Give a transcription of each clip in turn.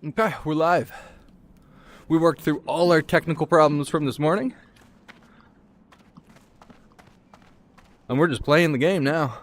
Okay, we're live. We worked through all our technical problems from this morning. And we're just playing the game now.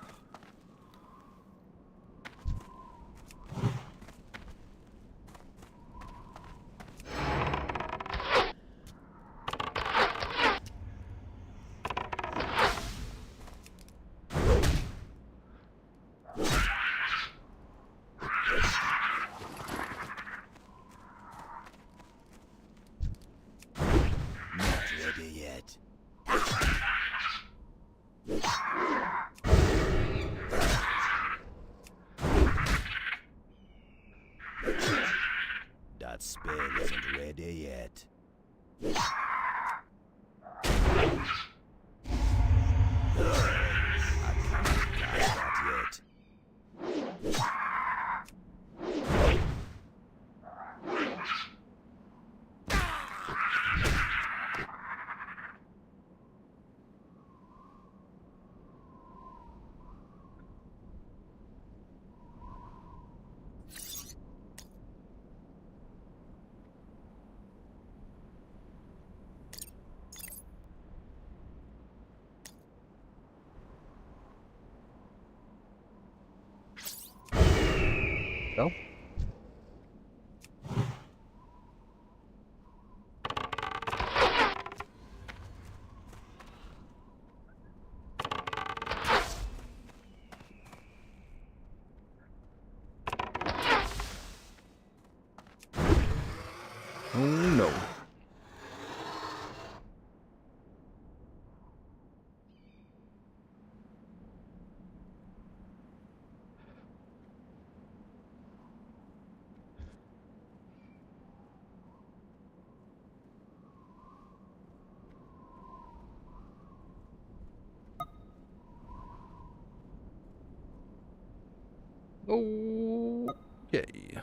That spell isn't ready yet. I can't cast that yet. Go. Oh no. Okay.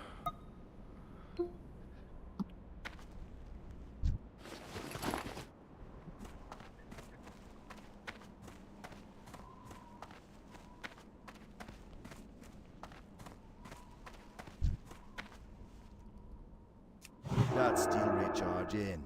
That's still recharging.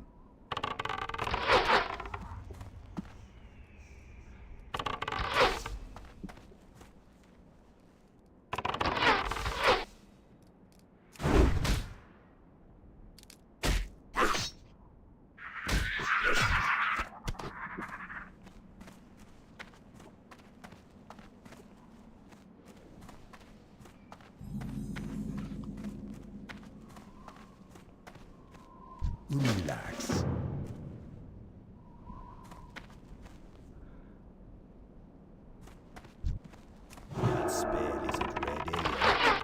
Relax. That spell isn't ready yet.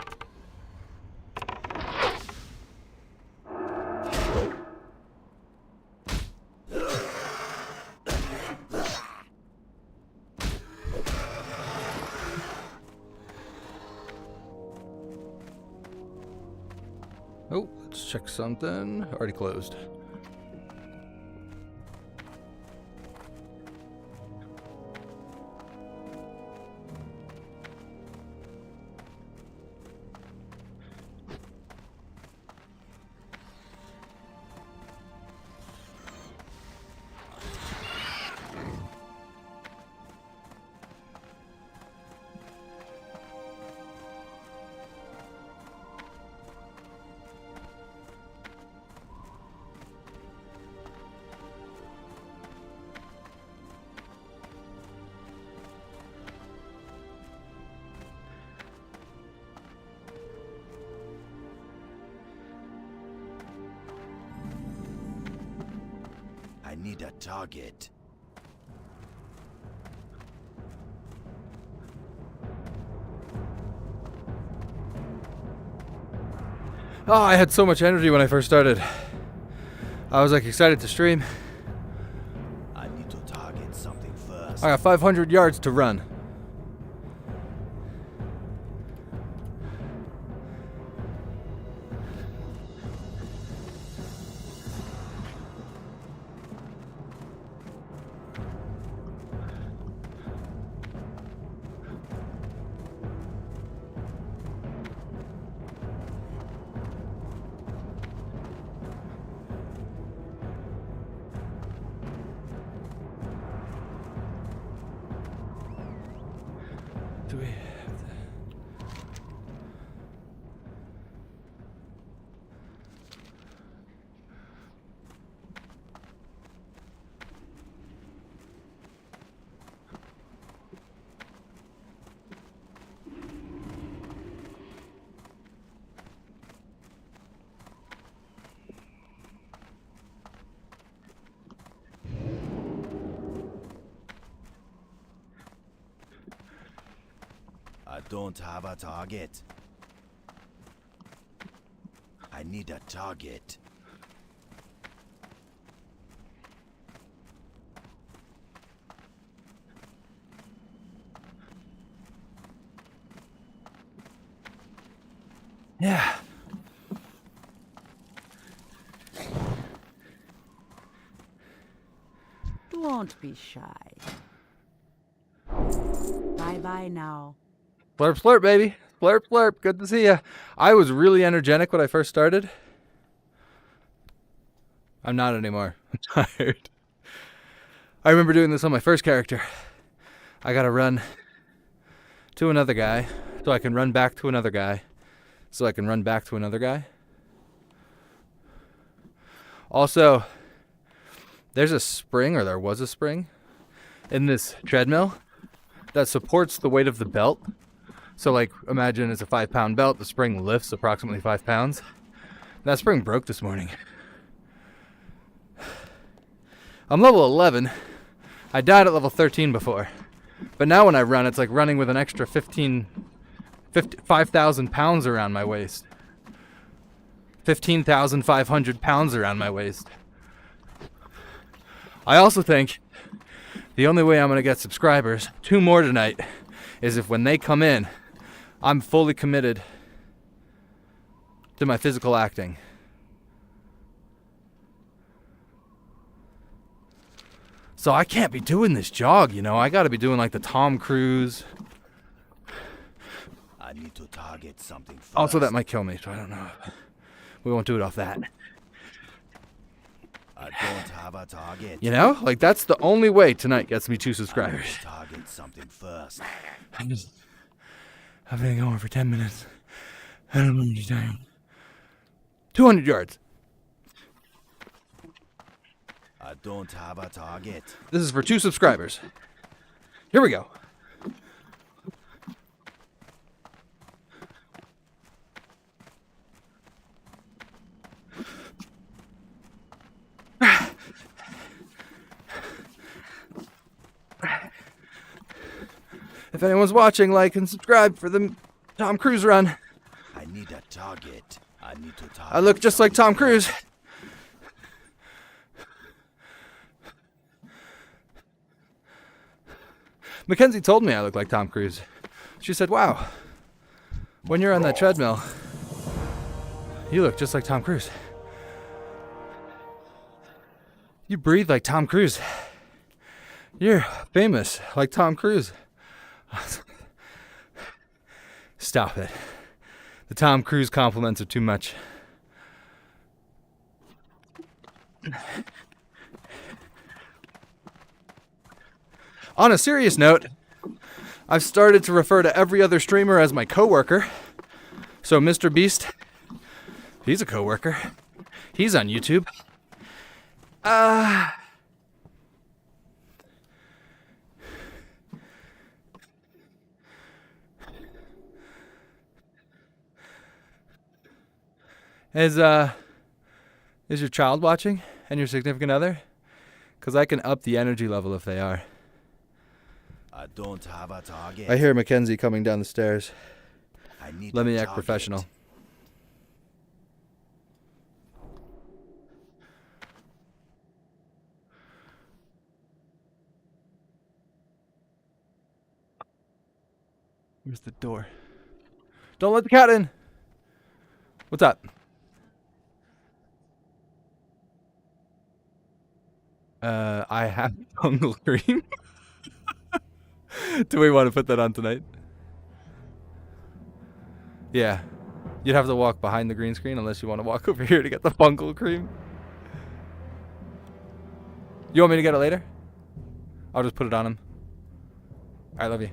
Oh, let's check something. Already closed. I need a target. Oh, I had so much energy when I first started. I was like excited to stream. I need to target something first. I got 500 yards to run. don't have a target. I need a target. Yeah. Don't be shy. Bye-bye now. Slurp, slurp, baby. Slurp, slurp. Good to see ya. I was really energetic when I first started. I'm not anymore. I'm tired. I remember doing this on my first character. I gotta run to another guy, so I can run back to another guy, so I can run back to another guy. Also, there's a spring, or there was a spring, in this treadmill that supports the weight of the belt. So like, imagine it's a 5-pound belt, the spring lifts approximately 5 pounds. That spring broke this morning. I'm level 11. I died at level 13 before. But now when I run, it's like running with an extra 5,000 pounds around my waist. 15,500 pounds around my waist. I also think the only way I'm going to get subscribers, 2 more tonight, is if when they come in, I'm fully committed to my physical acting. So I can't be doing this jog, you know. I got to be doing like the Tom Cruise. I need to target something first. Also, that might kill me, so I don't know. We won't do it off that. I don't have a target. You know, like that's the only way tonight gets me 2 subscribers. Target something first. I've been going for 10 minutes. I don't know what time. 200 yards. I don't have a target. This is for 2 subscribers. Here we go. If anyone's watching, like and subscribe for the Tom Cruise run. I need a target. I need to target. I look just like Tom Cruise. Mackenzie told me I look like Tom Cruise. She said, wow, when you're on that treadmill, you look just like Tom Cruise. You breathe like Tom Cruise. You're famous like Tom Cruise. Stop it. The Tom Cruise compliments are too much. On a serious note, I've started to refer to every other streamer as my coworker. So Mr. Beast, he's a coworker. He's on YouTube. Is your child watching and your significant other? Because I can up the energy level if they are. I don't have a target. I hear Mackenzie coming down the stairs. I need Let a me act target. professional. Where's the door? Don't let the cat in. What's up? I have fungal cream. Do we want to put that on tonight? Yeah. You'd have to walk behind the green screen unless you want to walk over here to get the fungal cream. You want me to get it later? I'll just put it on him. I love you.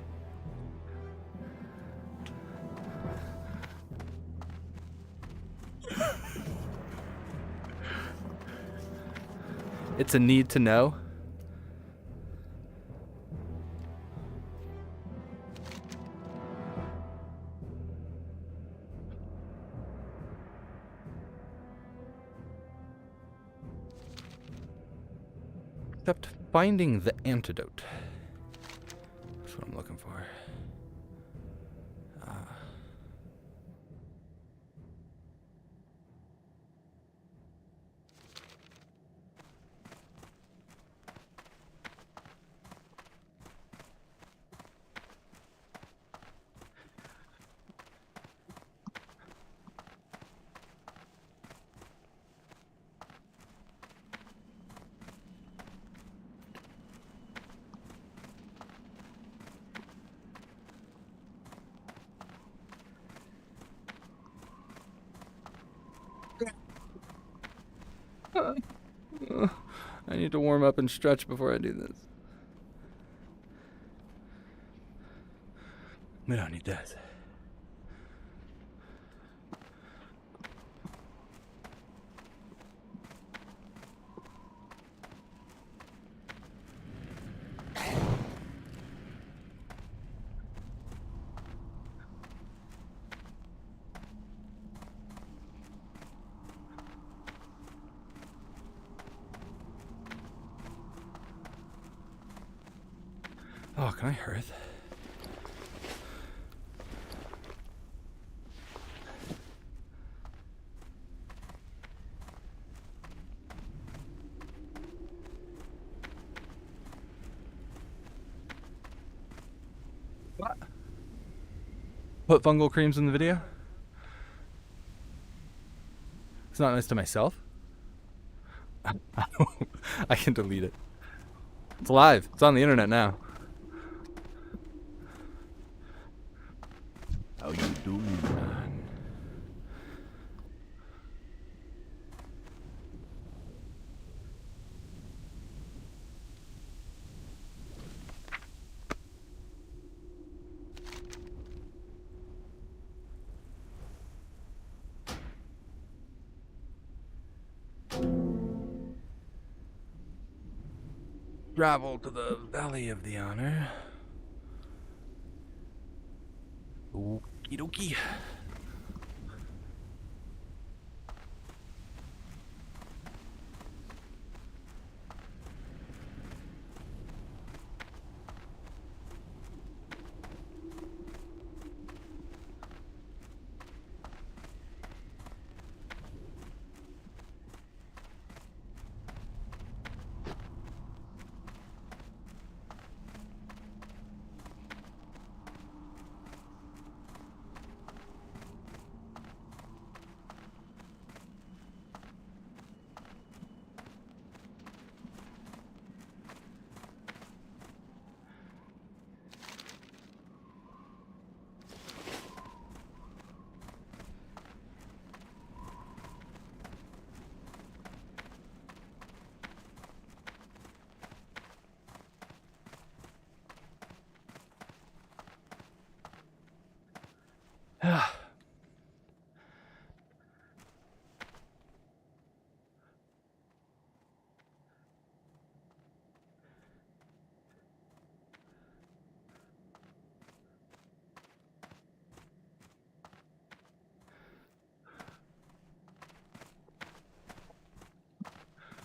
It's a need to know. Except finding the antidote. That's what I'm looking for. I need to warm up and stretch before I do this. We don't need this. Oh, can I hearth? What? Put fungal creams in the video? It's not nice to myself? I can delete it. It's live. It's on the internet now. How you doing? Travel to the Valley of the Honor. Okie dokie.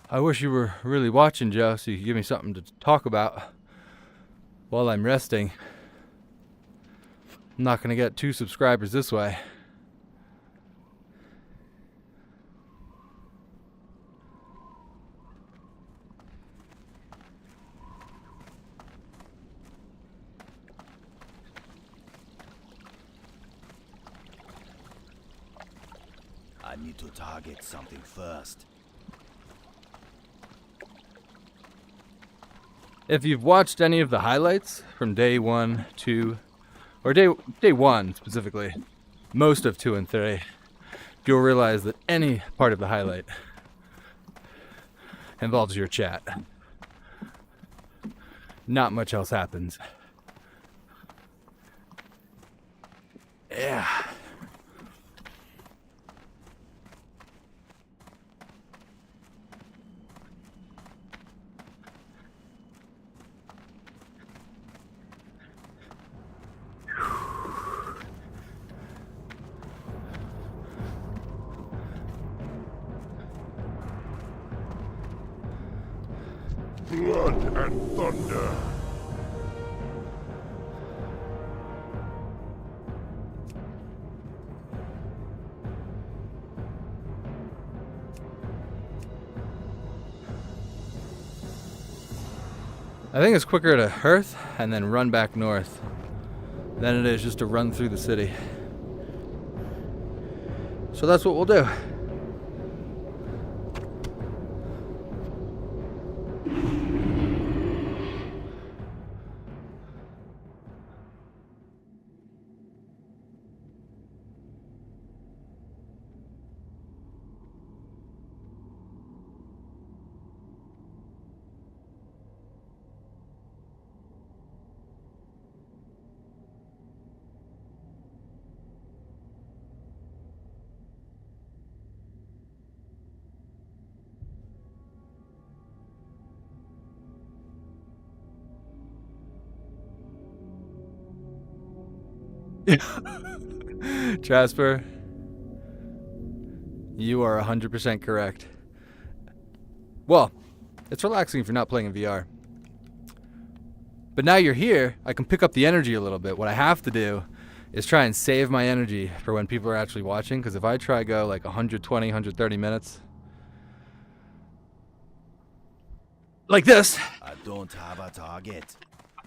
I wish you were really watching, Joe, so you could give me something to talk about while I'm resting. I'm not going to get 2 subscribers this way. I need to target something first. If you've watched any of the highlights from day 1, 2, or day 1 specifically, most of 2 and 3, you'll realize that any part of the highlight involves your chat. Not much else happens. Yeah. Blood and thunder. I think it's quicker to hearth and then run back north than it is just to run through the city. So that's what we'll do. Jasper, you are 100% correct. Well, it's relaxing if you're not playing in VR. But now you're here, I can pick up the energy a little bit. What I have to do is try and save my energy for when people are actually watching, because if I try go like 120, 130 minutes, like this, I don't have a target.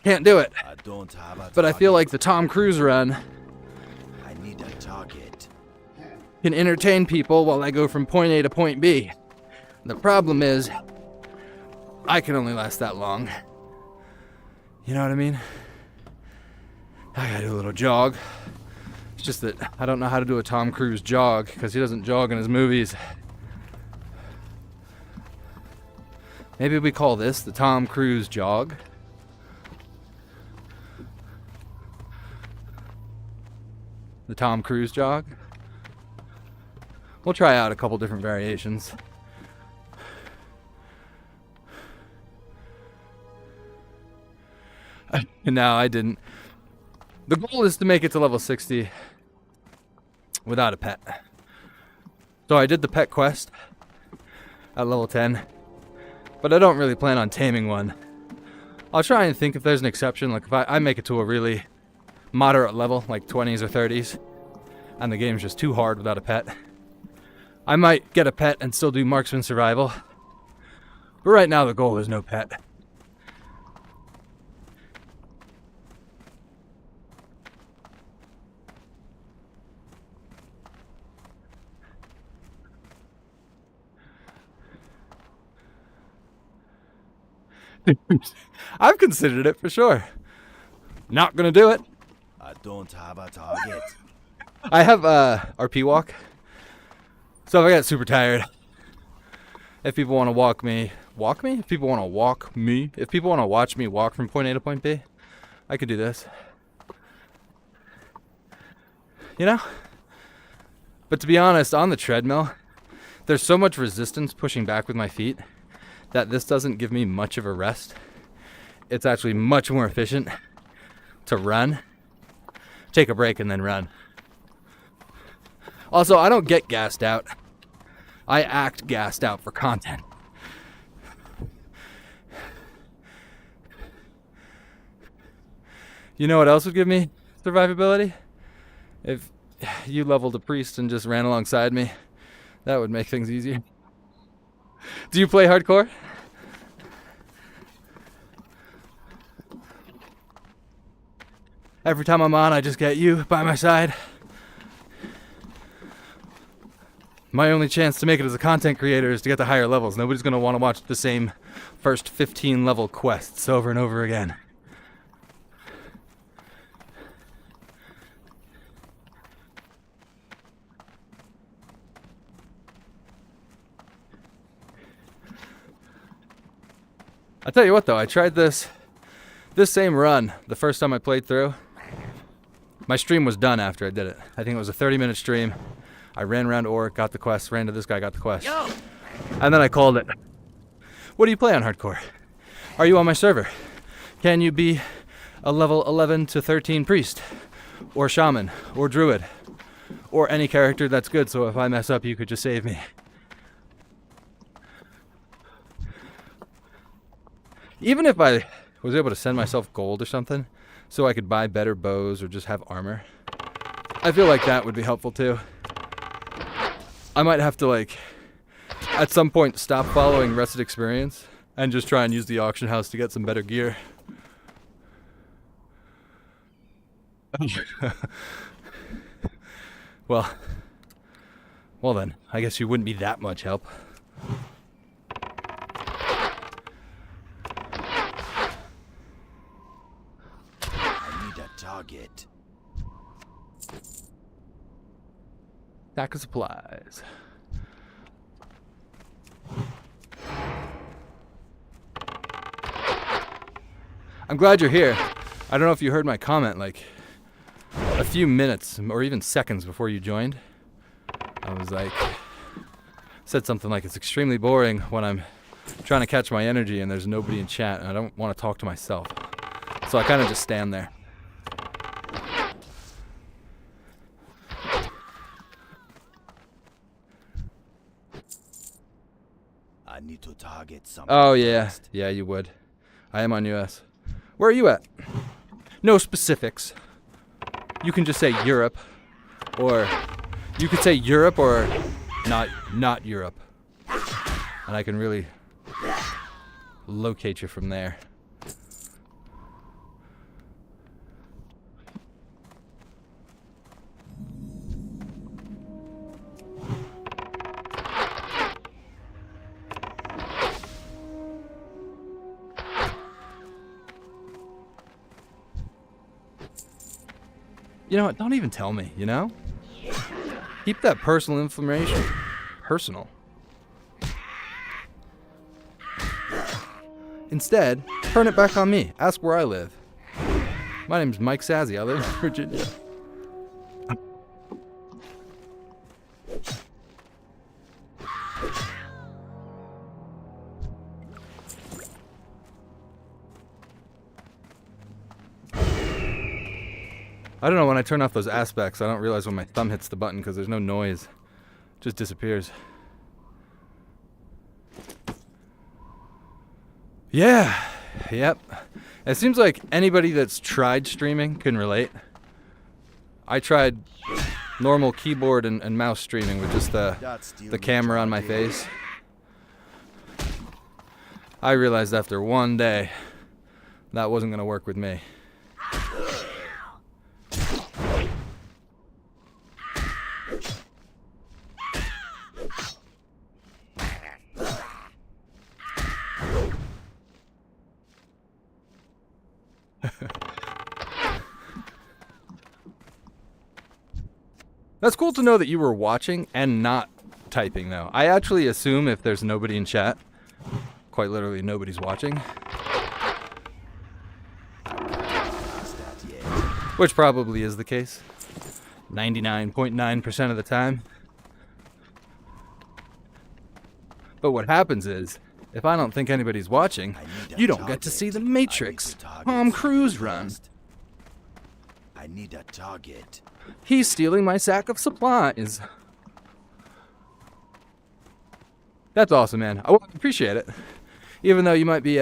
can't do it. I don't have a target. But I feel like the Tom Cruise run I need a target. can entertain people while I go from point A to point B. The problem is, I can only last that long. You know what I mean? I gotta do a little jog. It's just that I don't know how to do a Tom Cruise jog because he doesn't jog in his movies. Maybe we call this the Tom Cruise jog. The Tom Cruise jog. We'll try out a couple different variations. No, I didn't. The goal is to make it to level 60 without a pet. So I did the pet quest at level 10, but I don't really plan on taming one. I'll try and think if there's an exception, like if I make it to a really moderate level, like 20s or 30s, and the game's just too hard without a pet, I might get a pet and still do marksman survival. But right now the goal is no pet. I've considered it for sure. Not gonna do it. I don't have a target. I have RP walk. So if I get super tired, if people want to walk me? If people want to walk me? If people want to watch me walk from point A to point B, I could do this. You know? But to be honest, on the treadmill, there's so much resistance pushing back with my feet that this doesn't give me much of a rest. It's actually much more efficient to run, take a break, and then run. Also, I don't get gassed out. I act gassed out for content. You know what else would give me survivability? If you leveled a priest and just ran alongside me, that would make things easier. Do you play hardcore? Every time I'm on, I just get you by my side. My only chance to make it as a content creator is to get to higher levels. Nobody's going to want to watch the same first 15 level quests over and over again. I'll tell you what though, I tried this same run the first time I played through. My stream was done after I did it. I think it was a 30-minute stream. I ran around Orc, got the quest, ran to this guy, got the quest. Yo! And then I called it. What do you play on hardcore? Are you on my server? Can you be a level 11 to 13 priest? Or shaman? Or druid? Or any character that's good, so if I mess up, you could just save me. Even if I was able to send myself gold or something, so I could buy better bows or just have armor, I feel like that would be helpful too. I might have to, like, at some point stop following Rested Experience and just try and use the auction house to get some better gear. Well then, I guess you wouldn't be that much help. I need a target. Stack of supplies. I'm glad you're here. I don't know if you heard my comment, like a few minutes or even seconds before you joined. I was like, said something like, it's extremely boring when I'm trying to catch my energy and there's nobody in chat and I don't want to talk to myself. So I kind of just stand there. I need to target something. Oh, yeah. first. Yeah, you would. I am on US. Where are you at? No specifics. You can just say Europe. Or you could say Europe or not Europe. And I can really locate you from there. You know what? Don't even tell me, you know? Keep that personal information personal. Instead, turn it back on me. Ask where I live. My name's Mike Sazzy. I live in Virginia. I don't know, when I turn off those aspects, I don't realize when my thumb hits the button because there's no noise. It just disappears. Yeah, yep. It seems like anybody that's tried streaming can relate. I tried normal keyboard and mouse streaming with just the camera on my face. I realized after one day that wasn't going to work with me. That's cool to know that you were watching and not typing, though. I actually assume if there's nobody in chat, quite literally nobody's watching. Which probably is the case. 99.9% of the time. But what happens is, if I don't think anybody's watching, you don't get to see the Matrix Tom Cruise run. I need a target. He's stealing my sack of supplies. That's awesome, man. I appreciate it. Even though you might be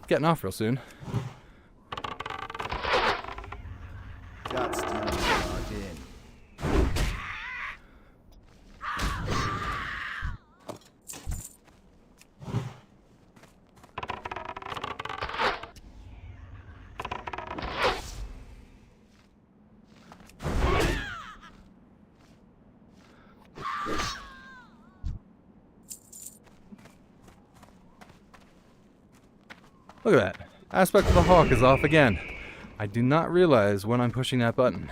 getting off real soon. Got stealing logged in. Look at that. Aspect of the hawk is off again. I do not realize when I'm pushing that button.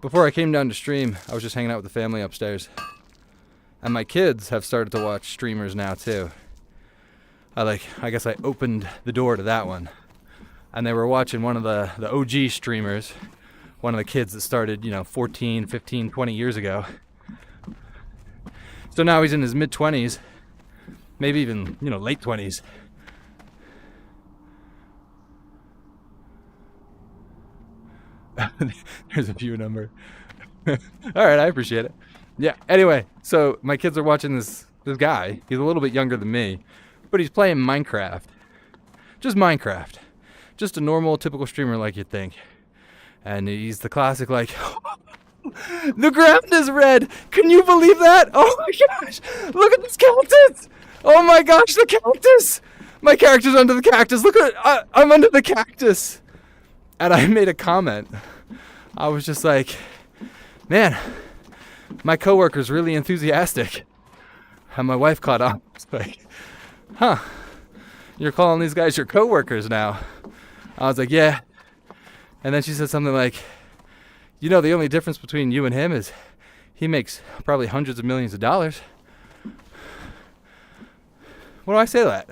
Before I came down to stream, I was just hanging out with the family upstairs. And my kids have started to watch streamers now too. I guess I opened the door to that one. And they were watching one of the OG streamers, one of the kids that started, 14, 15, 20 years ago. So now he's in his mid-20s, maybe even, late 20s. There's a view number. All right, I appreciate it. Yeah, anyway, so my kids are watching this guy. He's a little bit younger than me, but he's playing Minecraft. Just Minecraft. Just a normal, typical streamer like you'd think. And he's the classic, the ground is red! Can you believe that? Oh my gosh! Look at this cactus! Oh my gosh, the cactus! My character's under the cactus. Look at I'm under the cactus! And I made a comment. I was just like, man, my coworker's really enthusiastic. And my wife caught on. It's like, huh, you're calling these guys your coworkers now. I was like, yeah. And then she said something like, the only difference between you and him is he makes probably hundreds of millions of dollars. What do I say to that?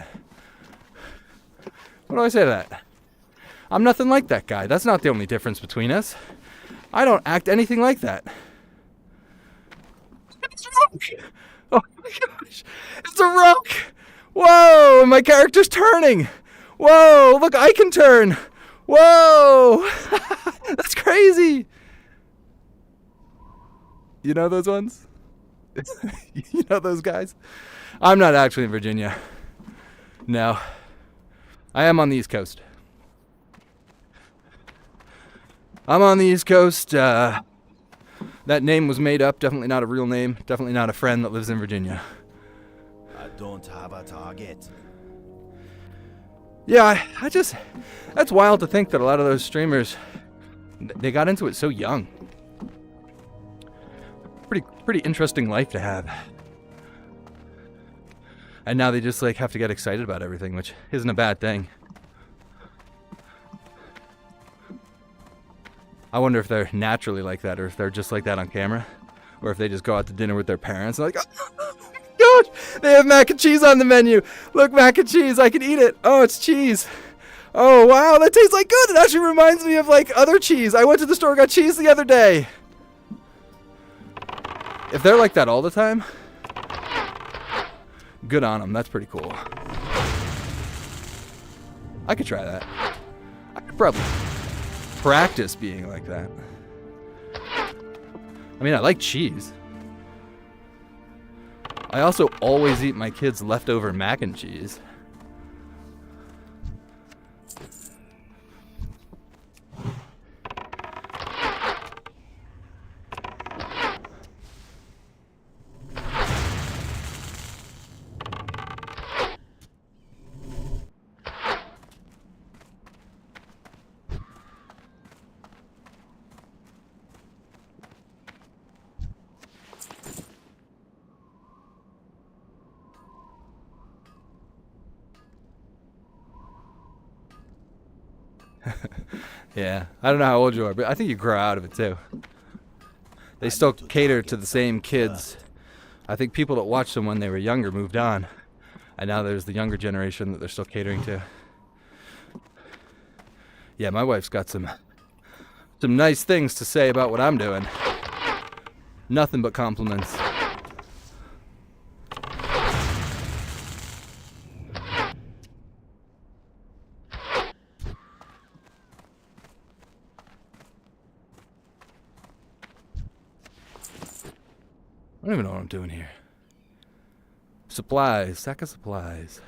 What do I say to that? I'm nothing like that guy. That's not the only difference between us. I don't act anything like that. Oh my gosh. It's a rock. Whoa, my character's turning. Whoa, look, I can turn. Whoa. That's crazy. You know those ones? You know those guys? I'm not actually in Virginia. No. I am on the East Coast. I'm on the East Coast. That name was made up. Definitely not a real name. Definitely not a friend that lives in Virginia. I don't have a target. Yeah, I just... That's wild to think that a lot of those streamers, they got into it so young. Pretty interesting life to have. And now they just like have to get excited about everything, which isn't a bad thing. I wonder if they're naturally like that, or if they're just like that on camera, or if they just go out to dinner with their parents and like, oh my gosh, they have mac and cheese on the menu. Look, mac and cheese, I can eat it. Oh, it's cheese. Oh wow, that tastes like good. It actually reminds me of like other cheese. I went to the store and got cheese the other day. If they're like that all the time, good on them. That's pretty cool. I could try that. I could probably practice being like that. I mean, I like cheese. I also always eat my kids' leftover mac and cheese. Yeah, I don't know how old you are, but I think you grow out of it too. They still cater to the same kids. I think people that watched them when they were younger moved on, and now there's the younger generation that they're still catering to. Yeah, my wife's got some nice things to say about what I'm doing. Nothing but compliments. I don't even know what I'm doing here. Supplies, sack of supplies.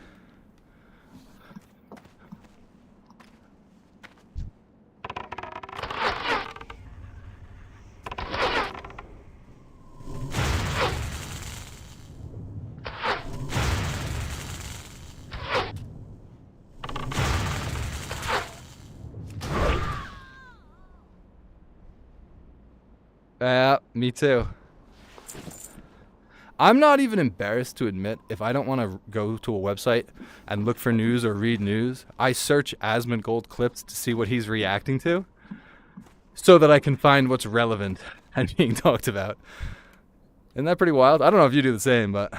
Yeah, me too. I'm not even embarrassed to admit if I don't want to go to a website and look for news or read news, I search Asmongold clips to see what he's reacting to so that I can find what's relevant and being talked about. Isn't that pretty wild? I don't know if you do the same, but...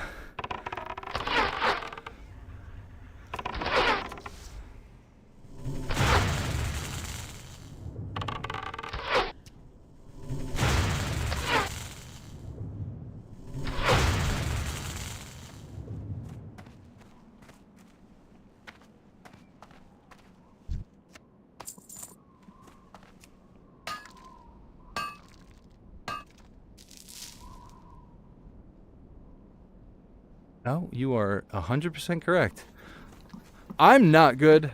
No, you are 100% correct. I'm not good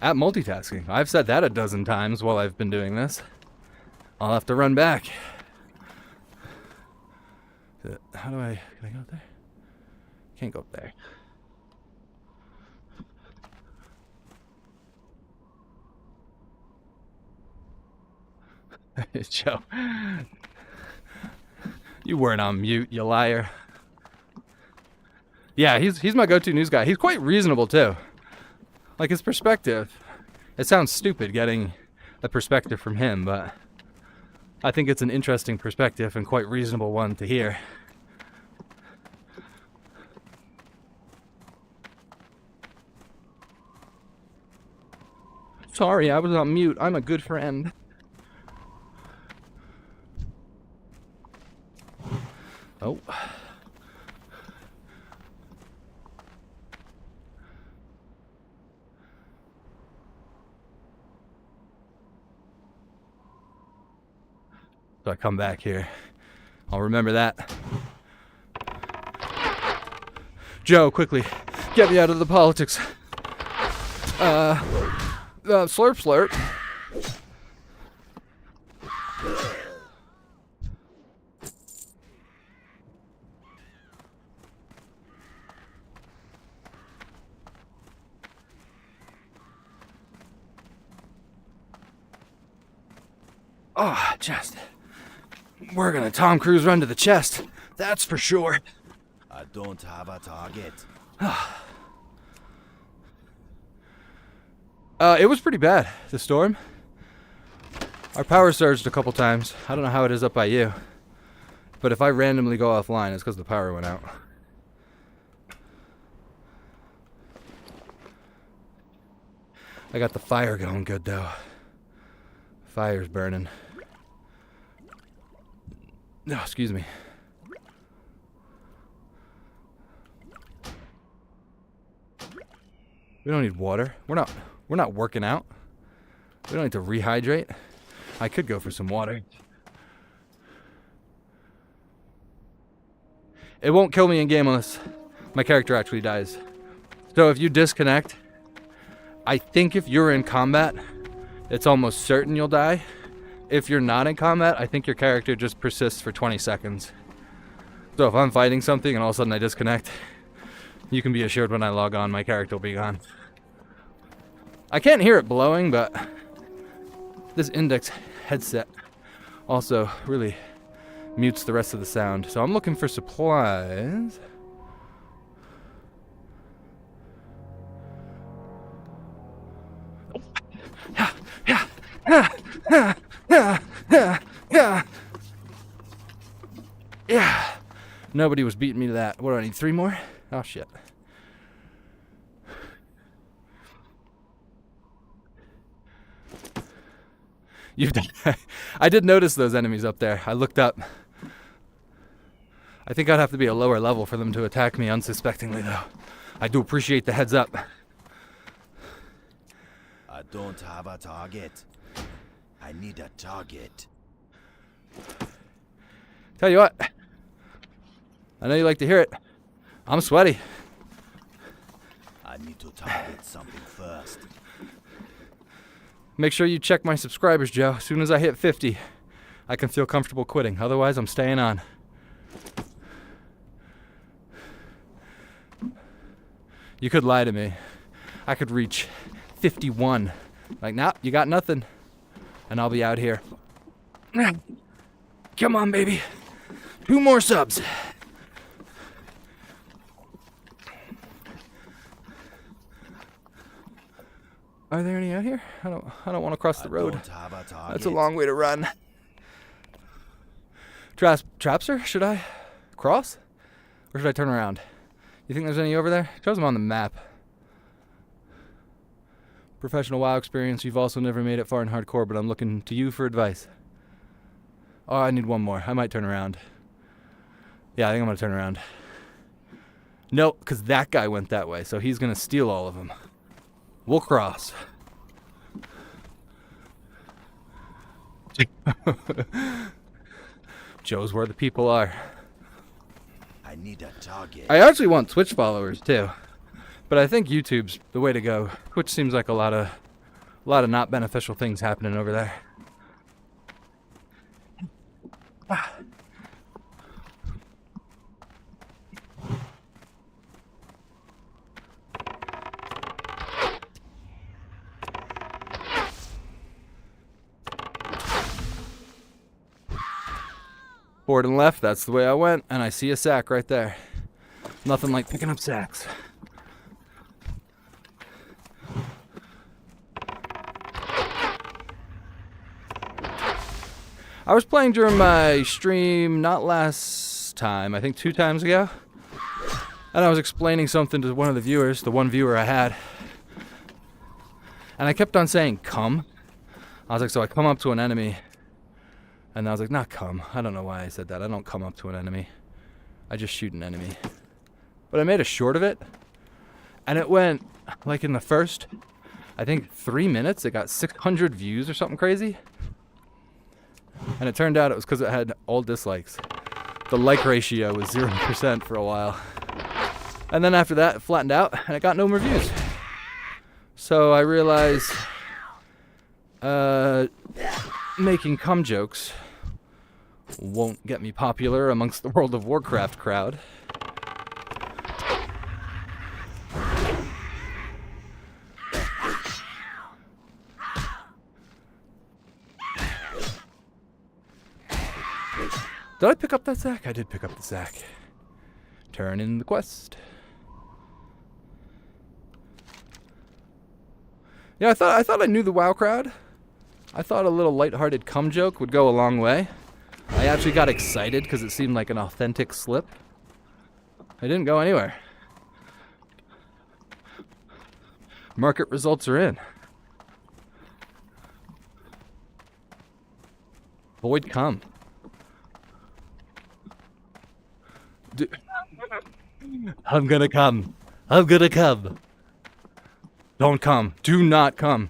at multitasking. I've said that a dozen times while I've been doing this. I'll have to run back. How do I... Can I go up there? Can't go up there. Joe. You weren't on mute, you liar. Yeah, he's my go-to news guy. He's quite reasonable, too. Like, his perspective. It sounds stupid getting a perspective from him, but I think it's an interesting perspective and quite reasonable one to hear. Sorry, I was on mute. I'm a good friend. Oh. So I come back here. I'll remember that. Joe, quickly, get me out of the politics. Slurp, slurp. Oh, chest. We're gonna Tom Cruise run to the chest. That's for sure. I don't have a target. It was pretty bad, the storm. Our power surged a couple times. I don't know how it is up by you. But if I randomly go offline, it's because the power went out. I got the fire going good, though. Fire's burning. No, excuse me. We don't need water. We're not working out. We don't need to rehydrate. I could go for some water. It won't kill me in game unless my character actually dies. So if you disconnect, I think if you're in combat, it's almost certain you'll die. If you're not in combat, I think your character just persists for 20 seconds. So if I'm fighting something and all of a sudden I disconnect, you can be assured when I log on, my character will be gone. I can't hear it blowing, but this index headset also really mutes the rest of the sound. So I'm looking for supplies. Yeah. Nobody was beating me to that. What do I need? 3 more? Oh, shit. You've done. I did notice those enemies up there. I looked up. I think I'd have to be a lower level for them to attack me unsuspectingly, though. I do appreciate the heads up. I don't have a target. I need a target. Tell you what. I know you like to hear it. I'm sweaty. I need to target something first. Make sure you check my subscribers, Joe. As soon as I hit 50, I can feel comfortable quitting. Otherwise, I'm staying on. You could lie to me. I could reach 51. Like, nah, you got nothing. And I'll be out here. Come on, baby. 2 more subs. Are there any out here? I don't want to cross the road. That's a long way to run. Trapster, should I cross? Or should I turn around? You think there's any over there? It shows them on the map. Professional WoW experience. You've also never made it far in hardcore, but I'm looking to you for advice. Oh, I need 1 more. I might turn around. Yeah, I think I'm going to turn around. No, because that guy went that way, so he's going to steal all of them. We'll cross. Joe's where the people are. I need a target. I actually want Twitch followers too, but I think YouTube's the way to go. Twitch seems like a lot of not beneficial things happening over there. Forward and left, that's the way I went, and I see a sack right there. Nothing like picking up sacks. I was playing during my stream, not last time, I think 2 times ago. And I was explaining something to one of the viewers, the one viewer I had. And I kept on saying, come. I was like, so I come up to an enemy. And I was like, not come. I don't know why I said that. I don't come up to an enemy. I just shoot an enemy. But I made a short of it. And it went, like in the first, I think 3 minutes, it got 600 views or something crazy. And it turned out it was because it had all dislikes. The like ratio was 0% for a while. And then after that, it flattened out, and it got no reviews. So I realized making cum jokes won't get me popular amongst the World of Warcraft crowd. Did I pick up that sack? I did pick up the sack. Turn in the quest. Yeah, I thought I knew the WoW crowd. I thought a little lighthearted cum joke would go a long way. I actually got excited because it seemed like an authentic slip. I didn't go anywhere. Market results are in. Void cum. I'm gonna come. I'm gonna come. Don't come. Do not come.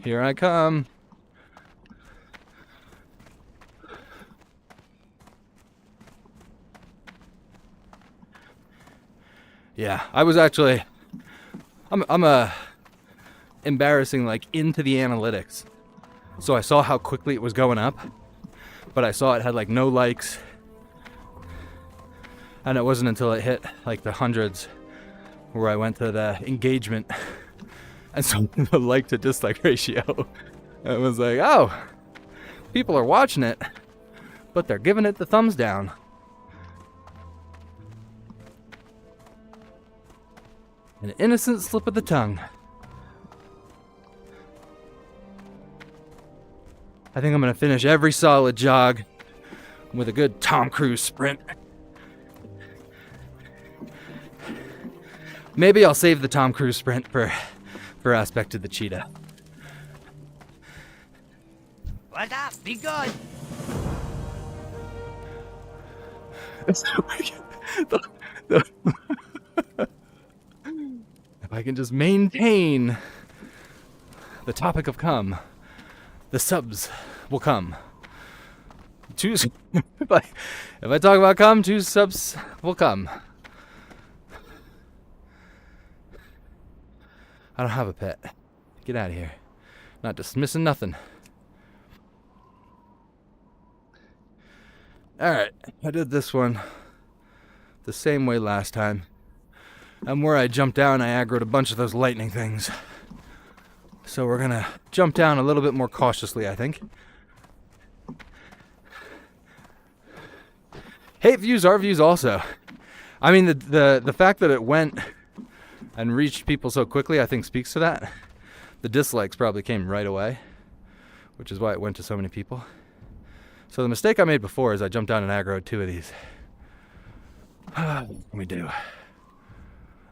Here I come. Yeah, I was actually I'm embarrassing like into the analytics. So I saw how quickly it was going up, but I saw it had like no likes. And it wasn't until it hit like the hundreds where I went to the engagement and so the like to dislike ratio. It was like, oh, people are watching it, but they're giving it the thumbs down. An innocent slip of the tongue. I think I'm gonna finish every solid jog with a good Tom Cruise sprint. Maybe I'll save the Tom Cruise sprint for Aspect of the Cheetah. What up? Be good. If I can just maintain the topic of cum, the subs will come. If I talk about cum, 2 subs will come. I don't have a pet. Get out of here. Not dismissing nothing. Alright, I did this one the same way last time. And where I jumped down, I aggroed a bunch of those lightning things. So we're gonna jump down a little bit more cautiously, I think. Hate views are views also. I mean, the fact that it went and reached people so quickly, I think speaks to that. The dislikes probably came right away, which is why it went to so many people. So the mistake I made before is I jumped down and aggroed 2 of these. What can we do?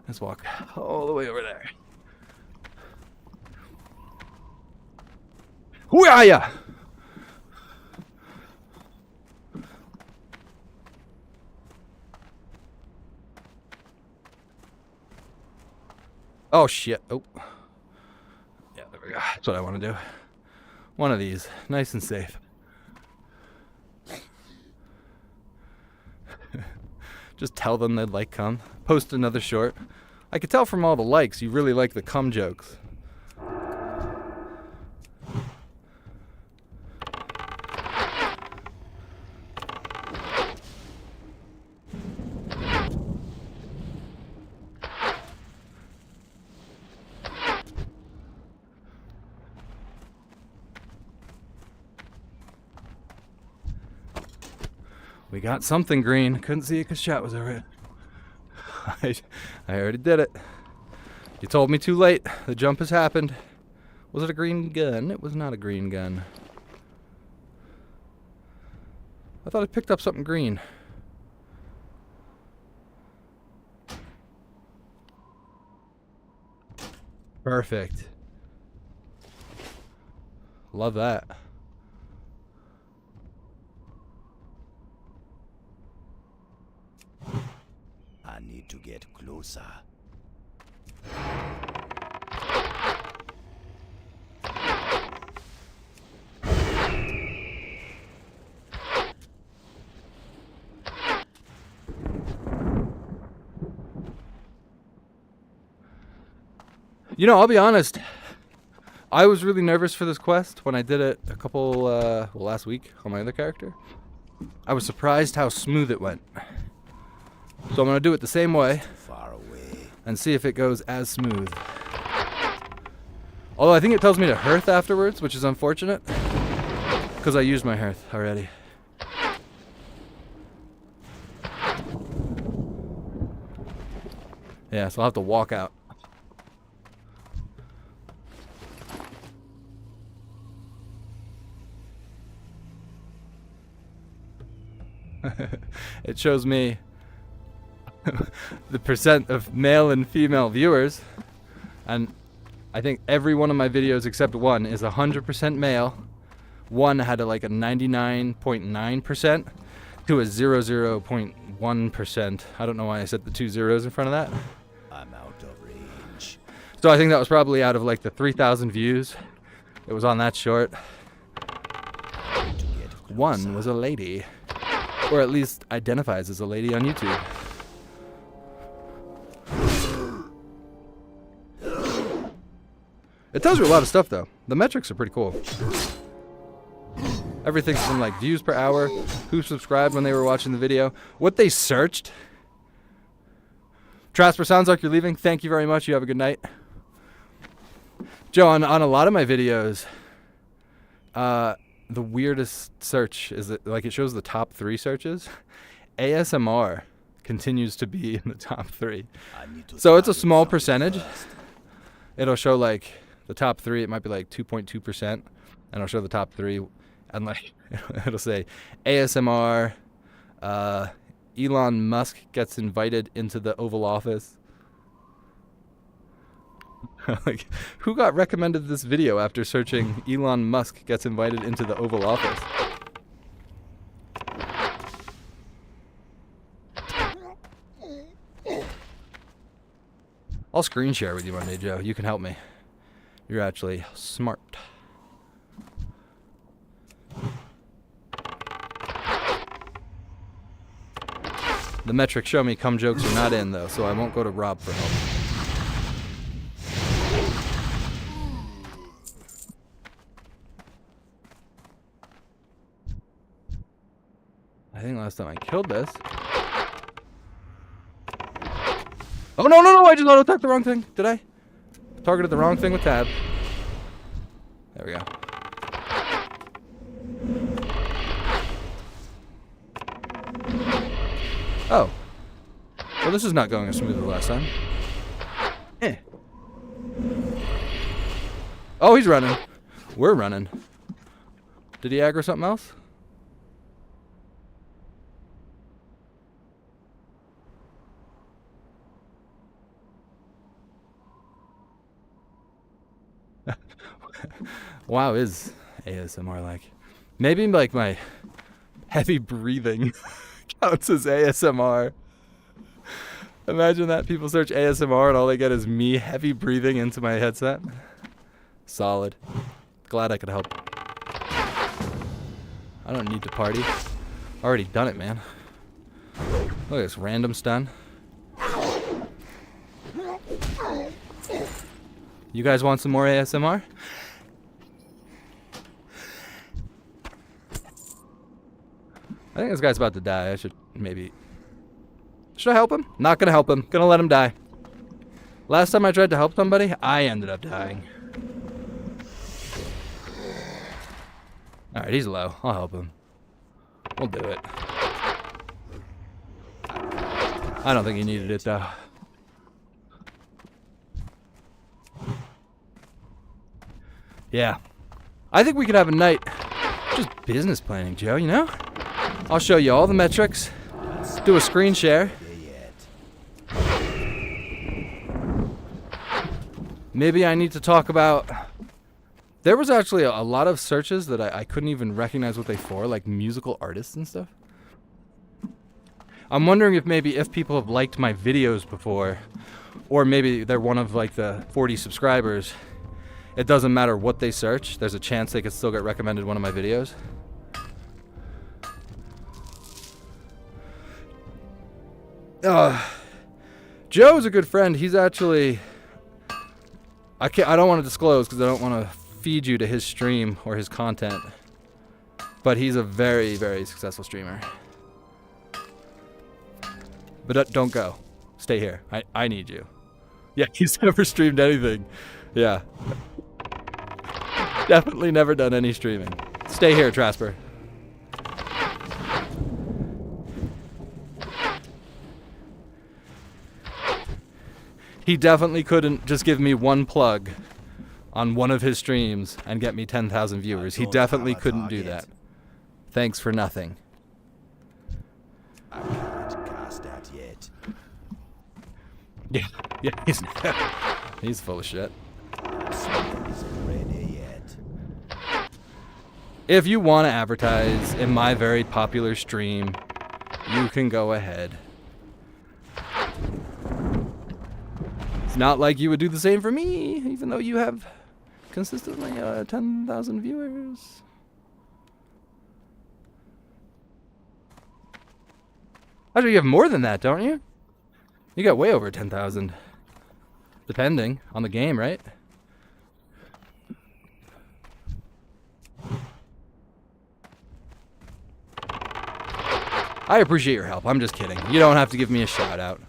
Let's walk all the way over there. Who are ya? Oh shit. Oh. Yeah, there we go. That's what I want to do. One of these. Nice and safe. Just tell them they'd like cum. Post another short. I could tell from all the likes you really like the cum jokes. We got something green. Couldn't see it because chat was over it. I already did it. You told me too late. The jump has happened. Was it a green gun? It was not a green gun. I thought I picked up something green. Perfect. Love that. I need to get closer. You know, I'll be honest. I was really nervous for this quest when I did it last week on my other character. I was surprised how smooth it went. So I'm going to do it the same way Far away. and see if it goes as smooth. Although I think it tells me to hearth afterwards, which is unfortunate because I used my hearth already. Yeah, so I'll have to walk out. It shows me the percent of male and female viewers, and I think every one of my videos except one is 100% male. One had a 99.9% to a 0.1%. I don't know why I set the 2 zeros in front of that. I'm out of range. So I think that was probably out of the 3,000 views. It was on that short. One was a lady. Or at least identifies as a lady on YouTube. It tells you a lot of stuff though. The metrics are pretty cool. Everything from views per hour, who subscribed when they were watching the video, what they searched. Trasper, sounds like you're leaving. Thank you very much. You have a good night. Joe, on a lot of my videos, the weirdest search is that it shows the top 3 searches. ASMR continues to be in the top 3. So it's a small percentage. It'll show the top 3. It might be 2.2%, and it'll show the top 3, and it'll say ASMR. Elon Musk gets invited into the Oval Office. Who got recommended this video after searching Elon Musk gets invited into the Oval Office? I'll screen share with you one day, Joe. You can help me. You're actually smart. The metrics show me cum jokes are not in, though, so I won't go to Rob for help. I think last time I killed this. Oh, no, I just auto-attacked the wrong thing. Did I? Targeted the wrong thing with tab. There we go. Oh. Well, this is not going as smooth as last time. Eh. Oh, he's running. We're running. Did he aggro something else? WoW is ASMR like. Maybe my heavy breathing counts as ASMR. Imagine that people search ASMR and all they get is me heavy breathing into my headset. Solid. Glad I could help. I don't need to party. Already done it, man. Look at this random stun. You guys want some more ASMR? I think this guy's about to die. I should I help him? Not gonna help him. Gonna let him die. Last time I tried to help somebody, I ended up dying. Alright, he's low. I'll help him. We'll do it. I don't think he needed it, though. Yeah. I think we could have a night just business planning, Joe, you know? I'll show you all the metrics. Do a screen share. Maybe I need to talk about... There was actually a lot of searches that I couldn't even recognize what they for, like musical artists and stuff. I'm wondering if people have liked my videos before, or maybe they're one of the 40 subscribers. It doesn't matter what they search. There's a chance they could still get recommended one of my videos. Joe's a good friend. He's actually I don't want to disclose because I don't want to feed you to his stream or his content. But he's a very, very successful streamer. But don't go. Stay here. I need you. Yeah, he's never streamed anything. Yeah. Definitely never done any streaming. Stay here, Trasper. He definitely couldn't just give me one plug on one of his streams and get me 10,000 viewers. He definitely couldn't do that. Thanks for nothing. I can't cast that yet. Yeah, he's full of shit. Isn't ready yet. If you want to advertise in my very popular stream, you can go ahead. It's not like you would do the same for me, even though you have consistently 10,000 viewers. Actually, you have more than that, don't you? You got way over 10,000. Depending on the game, right? I appreciate your help. I'm just kidding. You don't have to give me a shout out.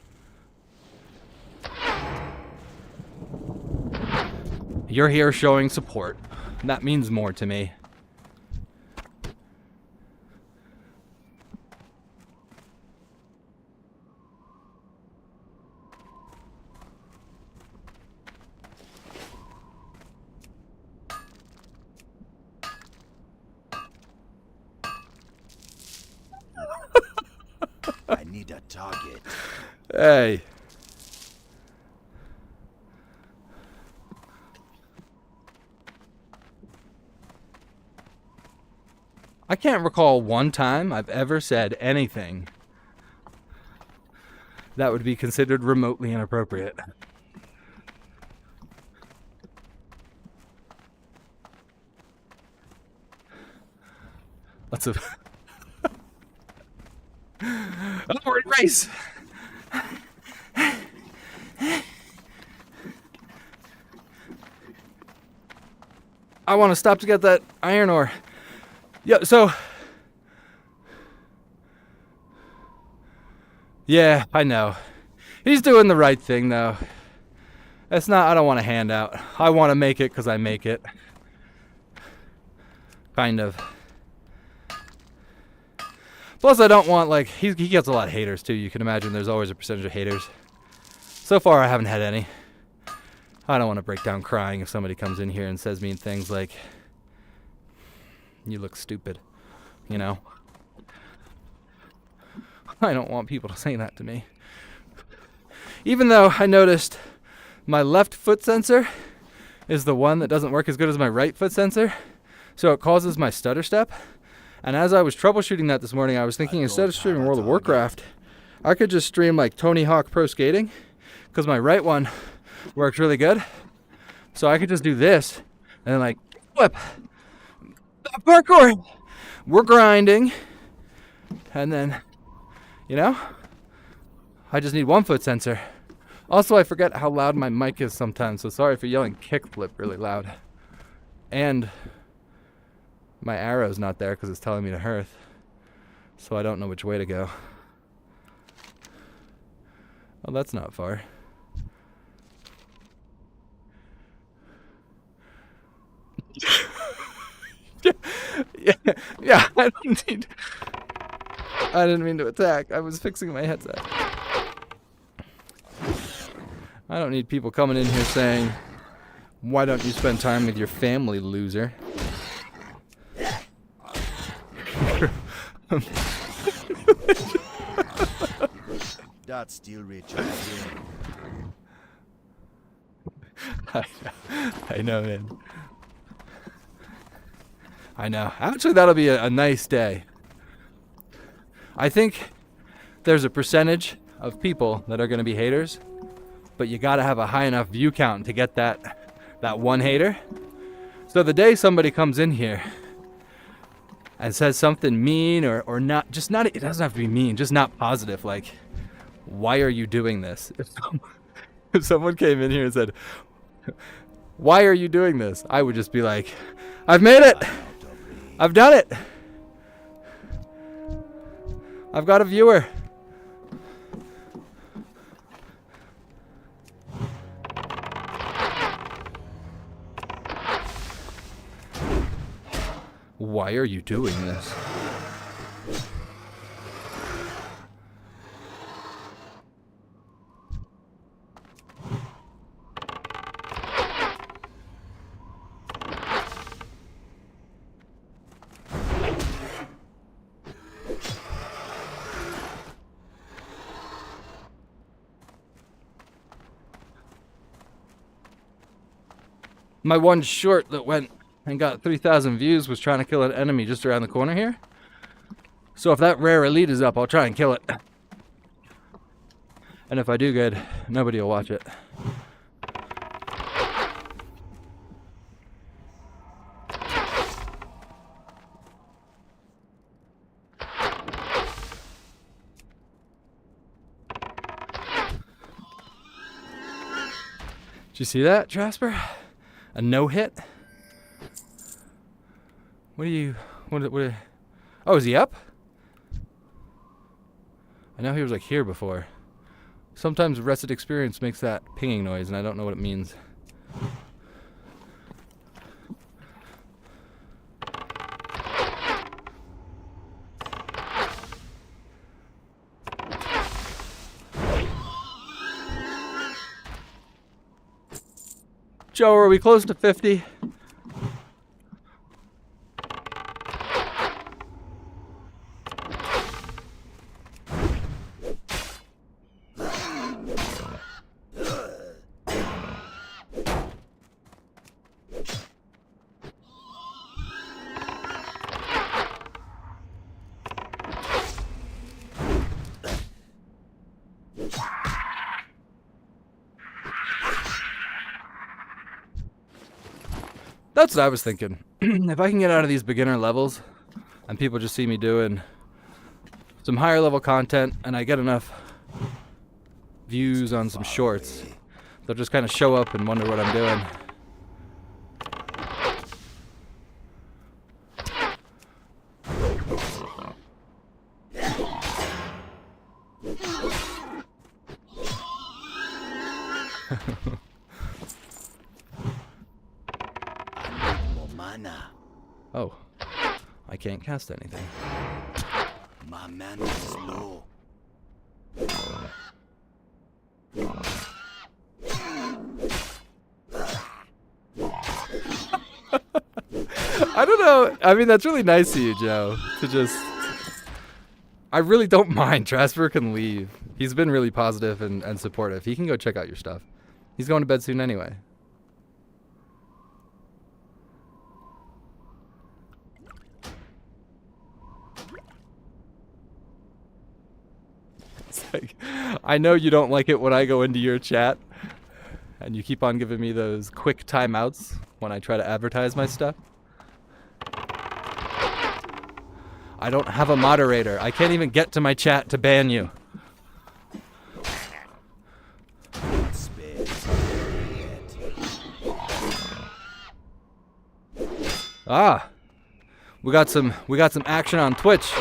You're here showing support. That means more to me. I need a target. Hey. I can't recall one time I've ever said anything that would be considered remotely inappropriate. Lots of... Oh, we're in race! I want to stop to get that iron ore. Yeah, so... Yeah, I know. He's doing the right thing, though. It's not, I don't want a handout. I want to make it because I make it. Kind of. Plus, I don't want, like, he gets a lot of haters, too. You can imagine there's always a percentage of haters. So far, I haven't had any. I don't want to break down crying if somebody comes in here and says mean things like, you look stupid, you know? I don't want people to say that to me. Even though I noticed my left foot sensor is the one that doesn't work as good as my right foot sensor, so it causes my stutter step. And as I was troubleshooting that this morning, I was thinking instead of streaming World of Warcraft, I could just stream like Tony Hawk Pro Skating, because my right one works really good. So I could just do this and like flip. Parkour! We're grinding. And then, you know, I just need one foot sensor. Also, I forget how loud my mic is sometimes, so sorry for yelling kickflip really loud. And my arrow's not there because it's telling me to hearth, so I don't know which way to go. Oh, that's not far. Yeah, I didn't mean to attack. I was fixing my headset. I don't need people coming in here saying, why don't you spend time with your family, loser? That's still recharging. I know, man. I know. Actually, that'll be a nice day. I think there's a percentage of people that are going to be haters, but you got to have a high enough view count to get that one hater. So the day somebody comes in here and says something mean or not, just not, it doesn't have to be mean, just not positive, like, why are you doing this? If someone came in here and said, Why are you doing this? I would just be like, I've made it. I've done it. I've got a viewer. Why are you doing this? My one short that went and got 3,000 views was trying to kill an enemy just around the corner here. So if that rare elite is up, I'll try and kill it. And if I do good, nobody will watch it. Did you see that, Jasper? A no hit? What oh, is he up? I know he was like here before. Sometimes Rested Experience makes that pinging noise and I don't know what it means. Joe, are we close to 50? That's what I was thinking. If I can get out of these beginner levels and people just see me doing some higher level content and I get enough views on some shorts, they'll just kind of show up and wonder what I'm doing. Oh, I can't cast anything. My mana is low. I don't know. I mean, that's really nice of you, Joe, to just... I really don't mind. Trasper can leave. He's been really positive and supportive. He can go check out your stuff. He's going to bed soon anyway. Like, I know you don't like it when I go into your chat and you keep on giving me those quick timeouts when I try to advertise my stuff. I don't have a moderator. I can't even get to my chat to ban you. Ah, we got some action on Twitch.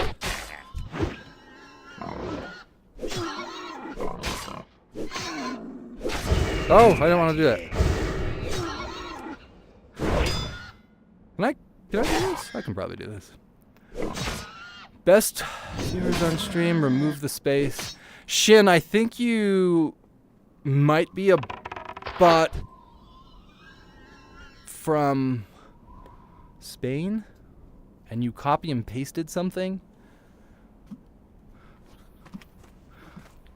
Oh, I don't want to do that. Can I do this? I can probably do this. Best viewers on stream, remove the space. Shin, I think you might be a bot from Spain and you copy and pasted something.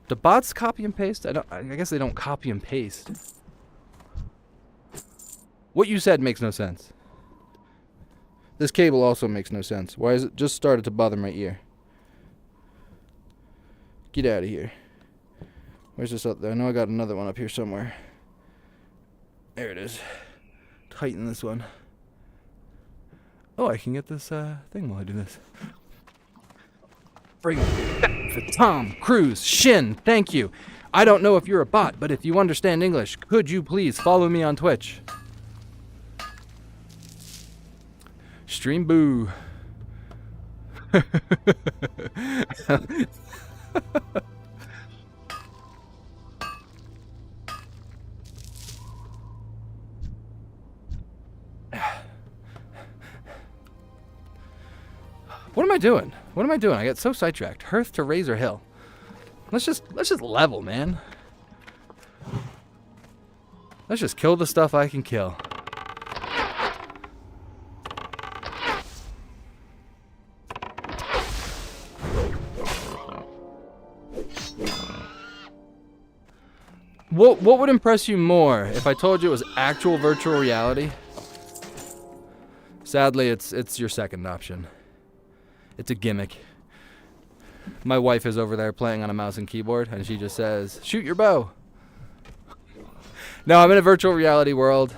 Do bots copy and paste? I guess they don't copy and paste. What you said makes no sense. This cable also makes no sense. Why is it just started to bother my ear? Get out of here. Where's this up there? I know I got another one up here somewhere. There it is. Tighten this one. Oh, I can get this thing while I do this. Bring it back for Tom Cruise. Shin, thank you. I don't know if you're a bot, but if you understand English, could you please follow me on Twitch? Stream boo. What am I doing? What am I doing? I get so sidetracked. Hearth to Razor Hill. Let's just level, man. Let's just kill the stuff I can kill. What would impress you more if I told you it was actual virtual reality? Sadly, it's your second option. It's a gimmick. My wife is over there playing on a mouse and keyboard, and she just says, "Shoot your bow." No, I'm in a virtual reality world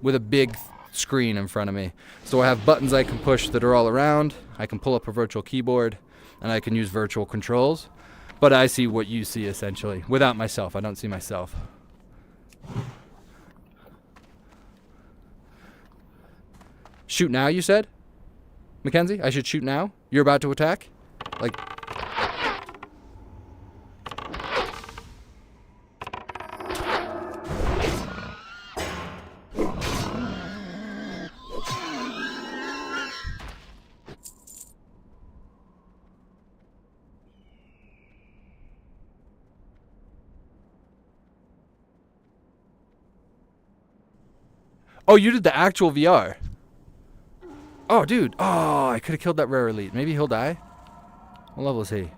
with a big screen in front of me. So I have buttons I can push that are all around. I can pull up a virtual keyboard, and I can use virtual controls. But I see what you see, essentially. Without myself, I don't see myself. Shoot now, you said? Mackenzie, I should shoot now? You're about to attack? Like... Oh, you did the actual VR. Oh, dude. Oh, I could have killed that rare elite. Maybe he'll die. What level is he?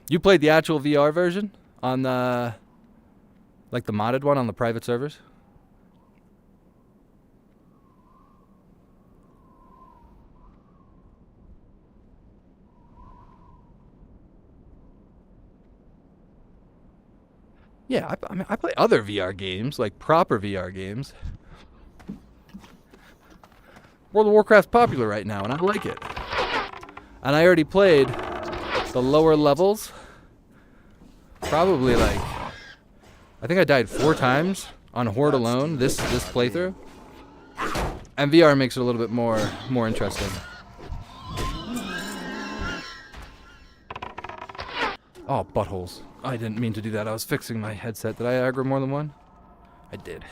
You played the actual VR version on the... like the modded one on the private servers? Yeah, I mean, I play other VR games, like proper VR games. World of Warcraft's popular right now, and I like it. And I already played the lower levels. Probably like... I think I died 4 times on Horde alone, this playthrough. And VR makes it a little bit more interesting. Oh, buttholes. I didn't mean to do that. I was fixing my headset. Did I aggro more than one? I did.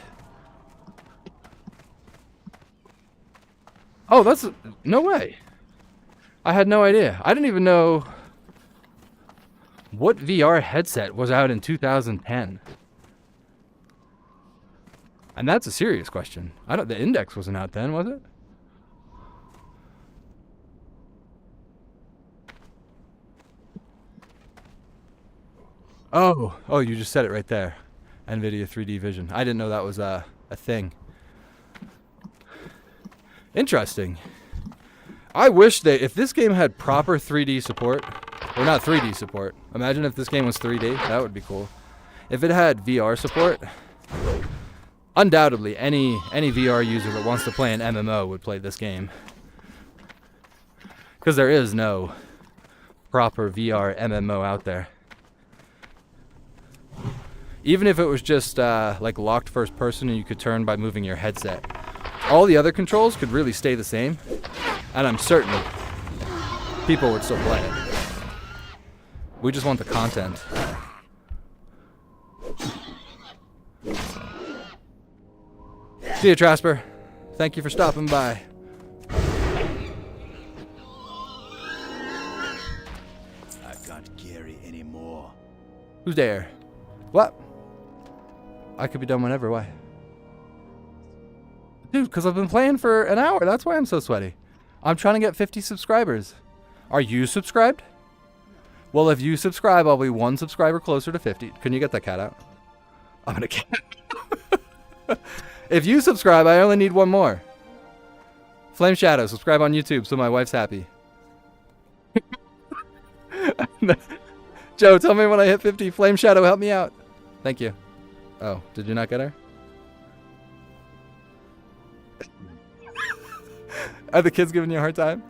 Oh, that's... no way. I had no idea. I didn't even know what VR headset was out in 2010. And that's a serious question. The Index wasn't out then, was it? Oh, you just said it right there. NVIDIA 3D Vision. I didn't know that was a thing. Interesting. I wish that if this game had proper 3D support, or not 3D support. Imagine if this game was 3D. That would be cool. If it had VR support, undoubtedly any VR user that wants to play an MMO would play this game. Because there is no proper VR MMO out there. Even if it was just like locked first person and you could turn by moving your headset. All the other controls could really stay the same, and I'm certain people would still play it. We just want the content. See ya, Trasper. Thank you for stopping by. I can't carry anymore. Who's there? What? I could be done whenever. Why? Dude, because I've been playing for an hour. That's why I'm so sweaty. I'm trying to get 50 subscribers. Are you subscribed? Well, if you subscribe, I'll be 1 subscriber closer to 50. Can you get that cat out? I'm gonna cat. If you subscribe, I only need 1 more. Flame Shadow, subscribe on YouTube so my wife's happy. Joe, tell me when I hit 50. Flame Shadow, help me out. Thank you. Oh, did you not get her? Are the kids giving you a hard time?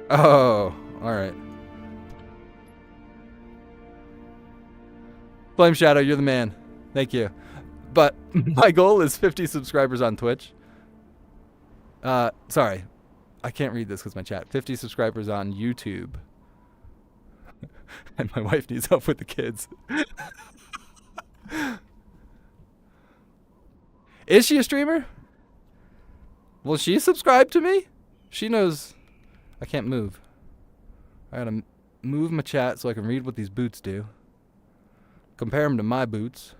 Oh, alright. Flame Shadow, you're the man. Thank you. But my goal is 50 subscribers on Twitch. Sorry. I can't read this because my chat. 50 subscribers on YouTube. And my wife needs help with the kids. Is she a streamer? Will she subscribe to me? She knows I can't move. I gotta move my chat so I can read what these boots do. Compare them to my boots.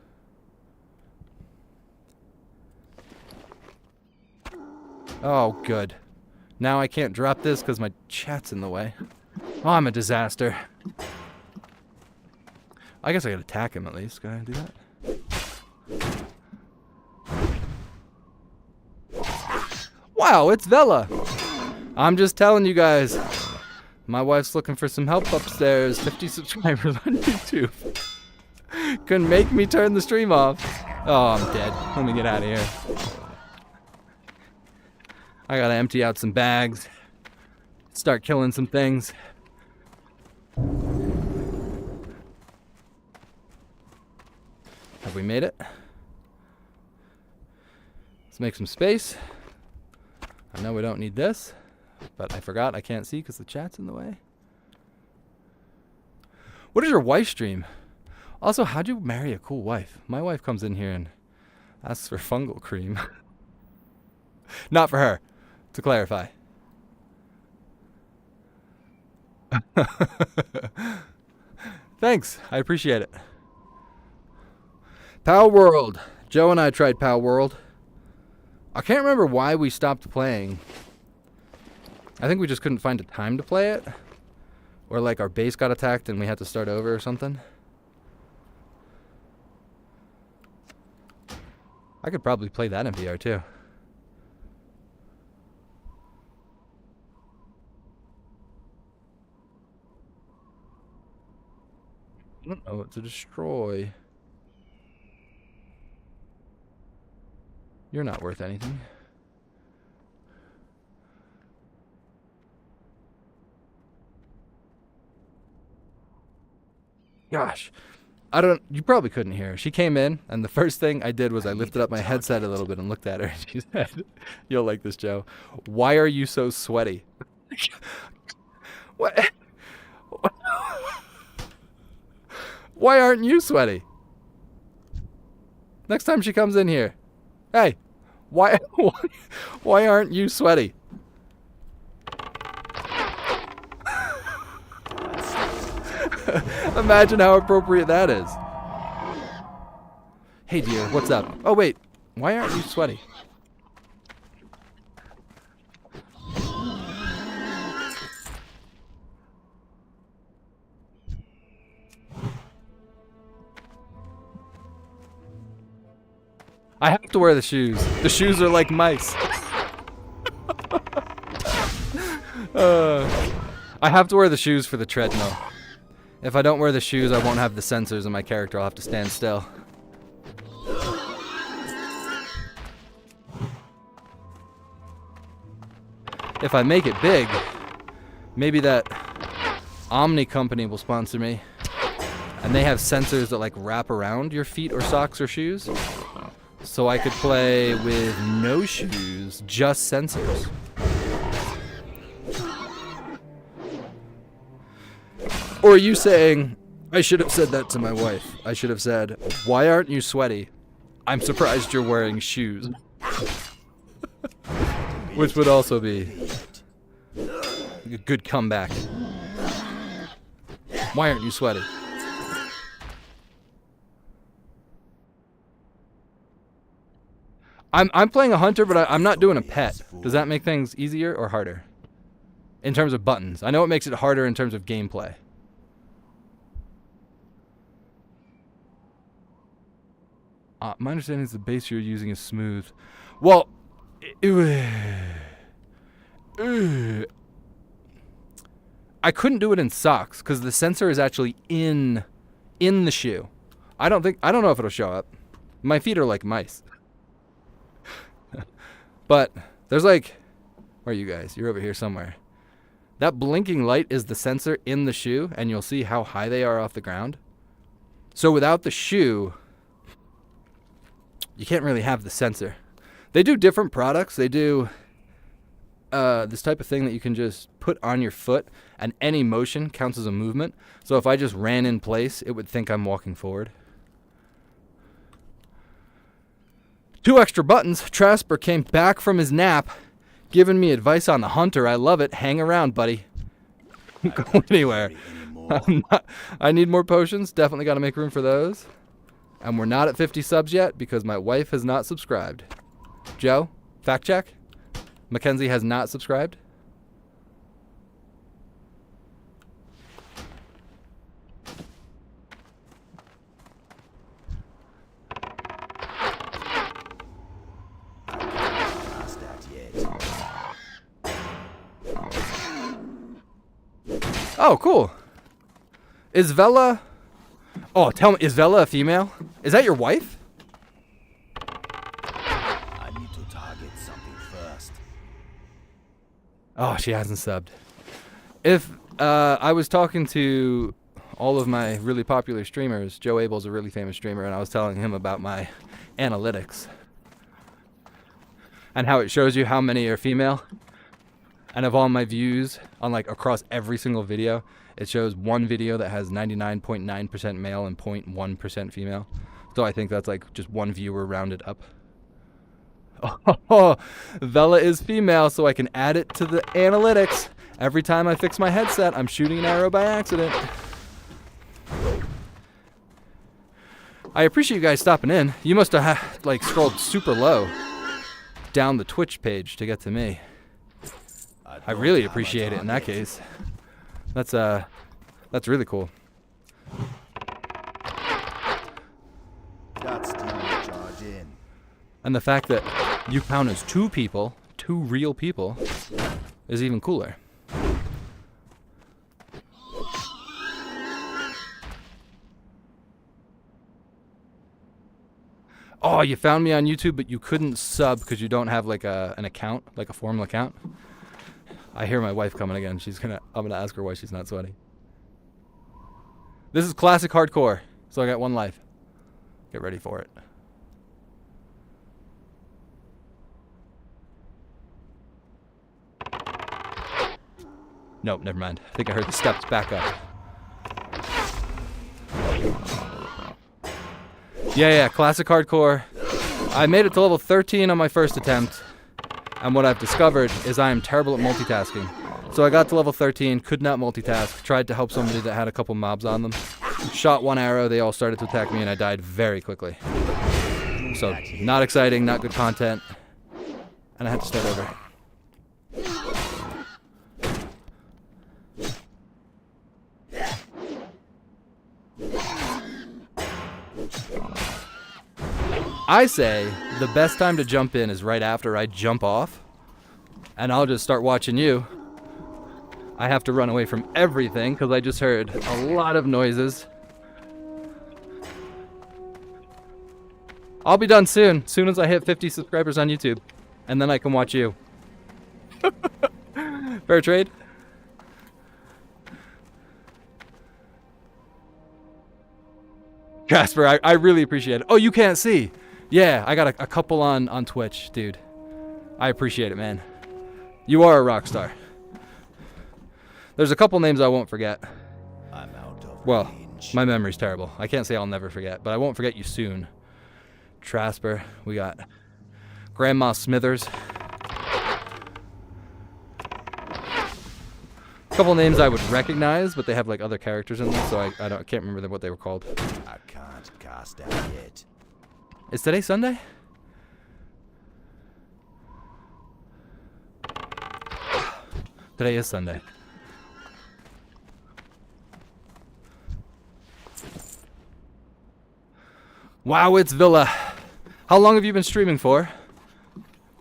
Oh, good. Now I can't drop this because my chat's in the way. Oh, I'm a disaster. I guess I could attack him at least. Can I do that? Wow, it's Vela. I'm just telling you guys. My wife's looking for some help upstairs. 50 subscribers on YouTube. Couldn't make me turn the stream off. Oh, I'm dead. Let me get out of here. I gotta empty out some bags. Start killing some things. Have we made it? Let's make some space. I know we don't need this, but I forgot I can't see because the chat's in the way. What is your wife stream? Also, how'd you marry a cool wife? My wife comes in here and asks for fungal cream. Not for her, to clarify. Thanks, I appreciate it. Pal World. Joe and I tried Pal World. I can't remember why we stopped playing. I think we just couldn't find a time to play it. Or like our base got attacked and we had to start over or something. I could probably play that in VR too. I don't know what to destroy. You're not worth anything. Gosh. You probably couldn't hear her. She came in, and the first thing I did was I lifted up my headset a little bit and looked at her. And she said, "You'll like this, Joe. Why are you so sweaty?" What? Why aren't you sweaty? Next time she comes in here. Hey, why aren't you sweaty? Imagine how appropriate that is. Hey dear, what's up? Oh wait, why aren't you sweaty? I have to wear the shoes. The shoes are like mice. I have to wear the shoes for the treadmill. If I don't wear the shoes, I won't have the sensors and my character will have to stand still. If I make it big, maybe that Omni company will sponsor me. And they have sensors that like wrap around your feet or socks or shoes. So I could play with no shoes, just sensors. Or are you saying, I should have said that to my wife. I should have said, why aren't you sweaty? I'm surprised you're wearing shoes. Which would also be a good comeback. Why aren't you sweaty? I'm playing a hunter, but I'm not doing a pet. Does that make things easier or harder? In terms of buttons. I know it makes it harder in terms of gameplay. My understanding is the base you're using is smooth. Well, I couldn't do it in socks because the sensor is actually in the shoe. I don't know if it'll show up. My feet are like mice. But there's like, where are you guys? You're over here somewhere. That blinking light is the sensor in the shoe, and you'll see how high they are off the ground. So without the shoe, you can't really have the sensor. They do different products. They do this type of thing that you can just put on your foot, and any motion counts as a movement. So if I just ran in place, it would think I'm walking forward. 2 extra buttons. Trasper came back from his nap, giving me advice on the hunter. I love it. Hang around, buddy. Don't go anywhere. I need more potions. Definitely got to make room for those. And we're not at 50 subs yet because my wife has not subscribed. Joe, fact check. Mackenzie has not subscribed. Oh, cool. Is Vela... Oh, tell me, is Vela a female? Is that your wife? I need to target something first. Oh, she hasn't subbed. If I was talking to all of my really popular streamers, Joe Abel's a really famous streamer, and I was telling him about my analytics and how it shows you how many are female. And of all my views on like across every single video, it shows one video that has 99.9% male and 0.1% female. So I think that's like just one viewer rounded up. Oh, Vela is female, so I can add it to the analytics. Every time I fix my headset, I'm shooting an arrow by accident. I appreciate you guys stopping in. You must have like scrolled super low down the Twitch page to get to me. I really appreciate it in that case. That's really cool. And the fact that you count as 2 people, 2 real people, is even cooler. Oh, you found me on YouTube, but you couldn't sub because you don't have like an account, like a formal account. I hear my wife coming again. I'm gonna ask her why she's not sweaty. This is classic hardcore, so I got 1 life. Get ready for it. Nope, never mind. I think I heard the steps back up. Yeah, classic hardcore. I made it to level 13 on my first attempt. And what I've discovered is I am terrible at multitasking. So I got to level 13, could not multitask, tried to help somebody that had a couple mobs on them. Shot 1 arrow, they all started to attack me, and I died very quickly. So, not exciting, not good content. And I had to start over. I say the best time to jump in is right after I jump off, and I'll just start watching you. I have to run away from everything because I just heard a lot of noises. I'll be done soon as I hit 50 subscribers on YouTube, and then I can watch you. Fair trade? Casper, I really appreciate it. Oh, you can't see. Yeah, I got a couple on Twitch, dude. I appreciate it, man. You are a rock star. There's a couple names I won't forget. I'm out of range. My memory's terrible. I can't say I'll never forget, but I won't forget you soon. Trasper, we got Grandma Smithers. A couple names I would recognize, but they have like other characters in them, so I can't remember what they were called. I can't cast out yet. Is today Sunday? Today is Sunday. Wow, it's Villa. How long have you been streaming for?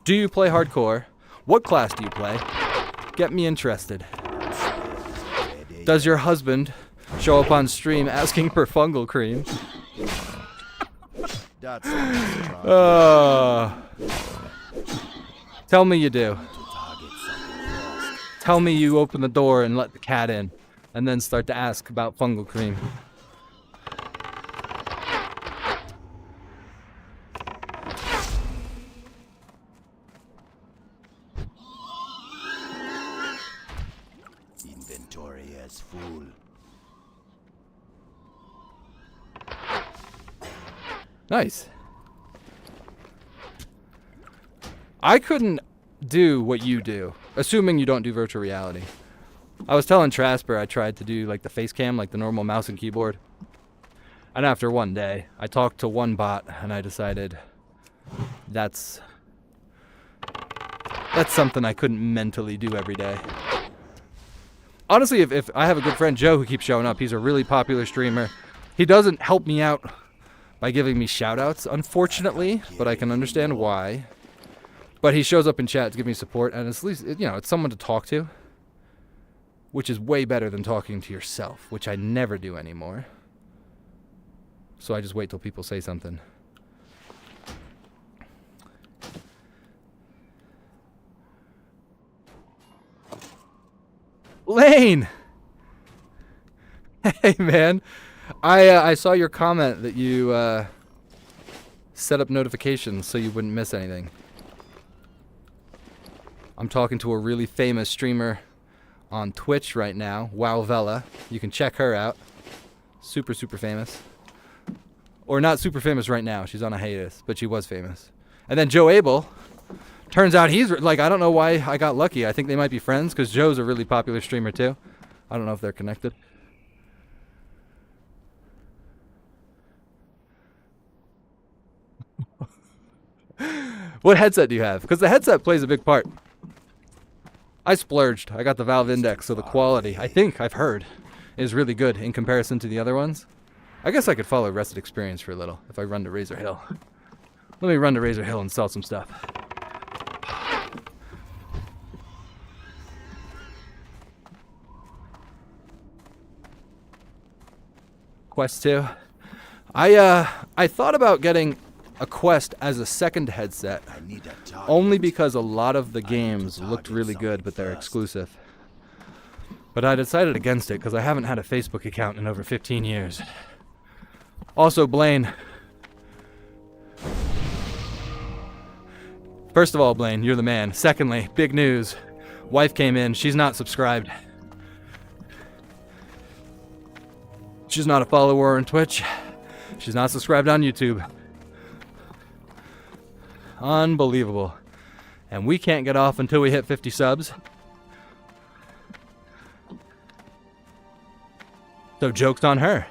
Do you play hardcore? What class do you play? Get me interested. Does your husband show up on stream asking for fungal cream? Tell me you do. Tell me you open the door and let the cat in, and then start to ask about fungal cream. Nice. I couldn't do what you do, assuming you don't do virtual reality. I was telling Trasper I tried to do like the face cam, like the normal mouse and keyboard. And after one day, I talked to one bot and I decided that's something I couldn't mentally do every day. Honestly, if I have a good friend, Joe, who keeps showing up, he's a really popular streamer. He doesn't help me out by giving me shout-outs, unfortunately, but I can understand why. But he shows up in chat to give me support, and it's at least, you know, it's someone to talk to, which is way better than talking to yourself, which I never do anymore. So I just wait till people say something. Lane! Hey, man. I saw your comment that you set up notifications so you wouldn't miss anything. I'm talking to a really famous streamer on Twitch right now, Wowvella. You can check her out. Super, super famous. Or not super famous right now. She's on a hiatus, but she was famous. And then Joe Abel. Turns out he's, like, I don't know why I got lucky. I think they might be friends, because Joe's a really popular streamer, too. I don't know if they're connected. What headset do you have? Because the headset plays a big part. I splurged. I got the Valve Index, so the quality, I think, I've heard, is really good in comparison to the other ones. I guess I could follow Rested Experience for a little if I run to Razor Hill. Let me run to Razor Hill and sell some stuff. Quest 2. I thought about getting a Quest as a second headset, only because a lot of the games looked really good, but they're exclusive. But I decided against it because I haven't had a Facebook account in over 15 years. Also, Blaine. First of all, Blaine, you're the man. Secondly, big news. Wife came in. She's not subscribed. She's not a follower on Twitch. She's not subscribed on YouTube. Unbelievable. And we can't get off until we hit 50 subs. So joke's on her.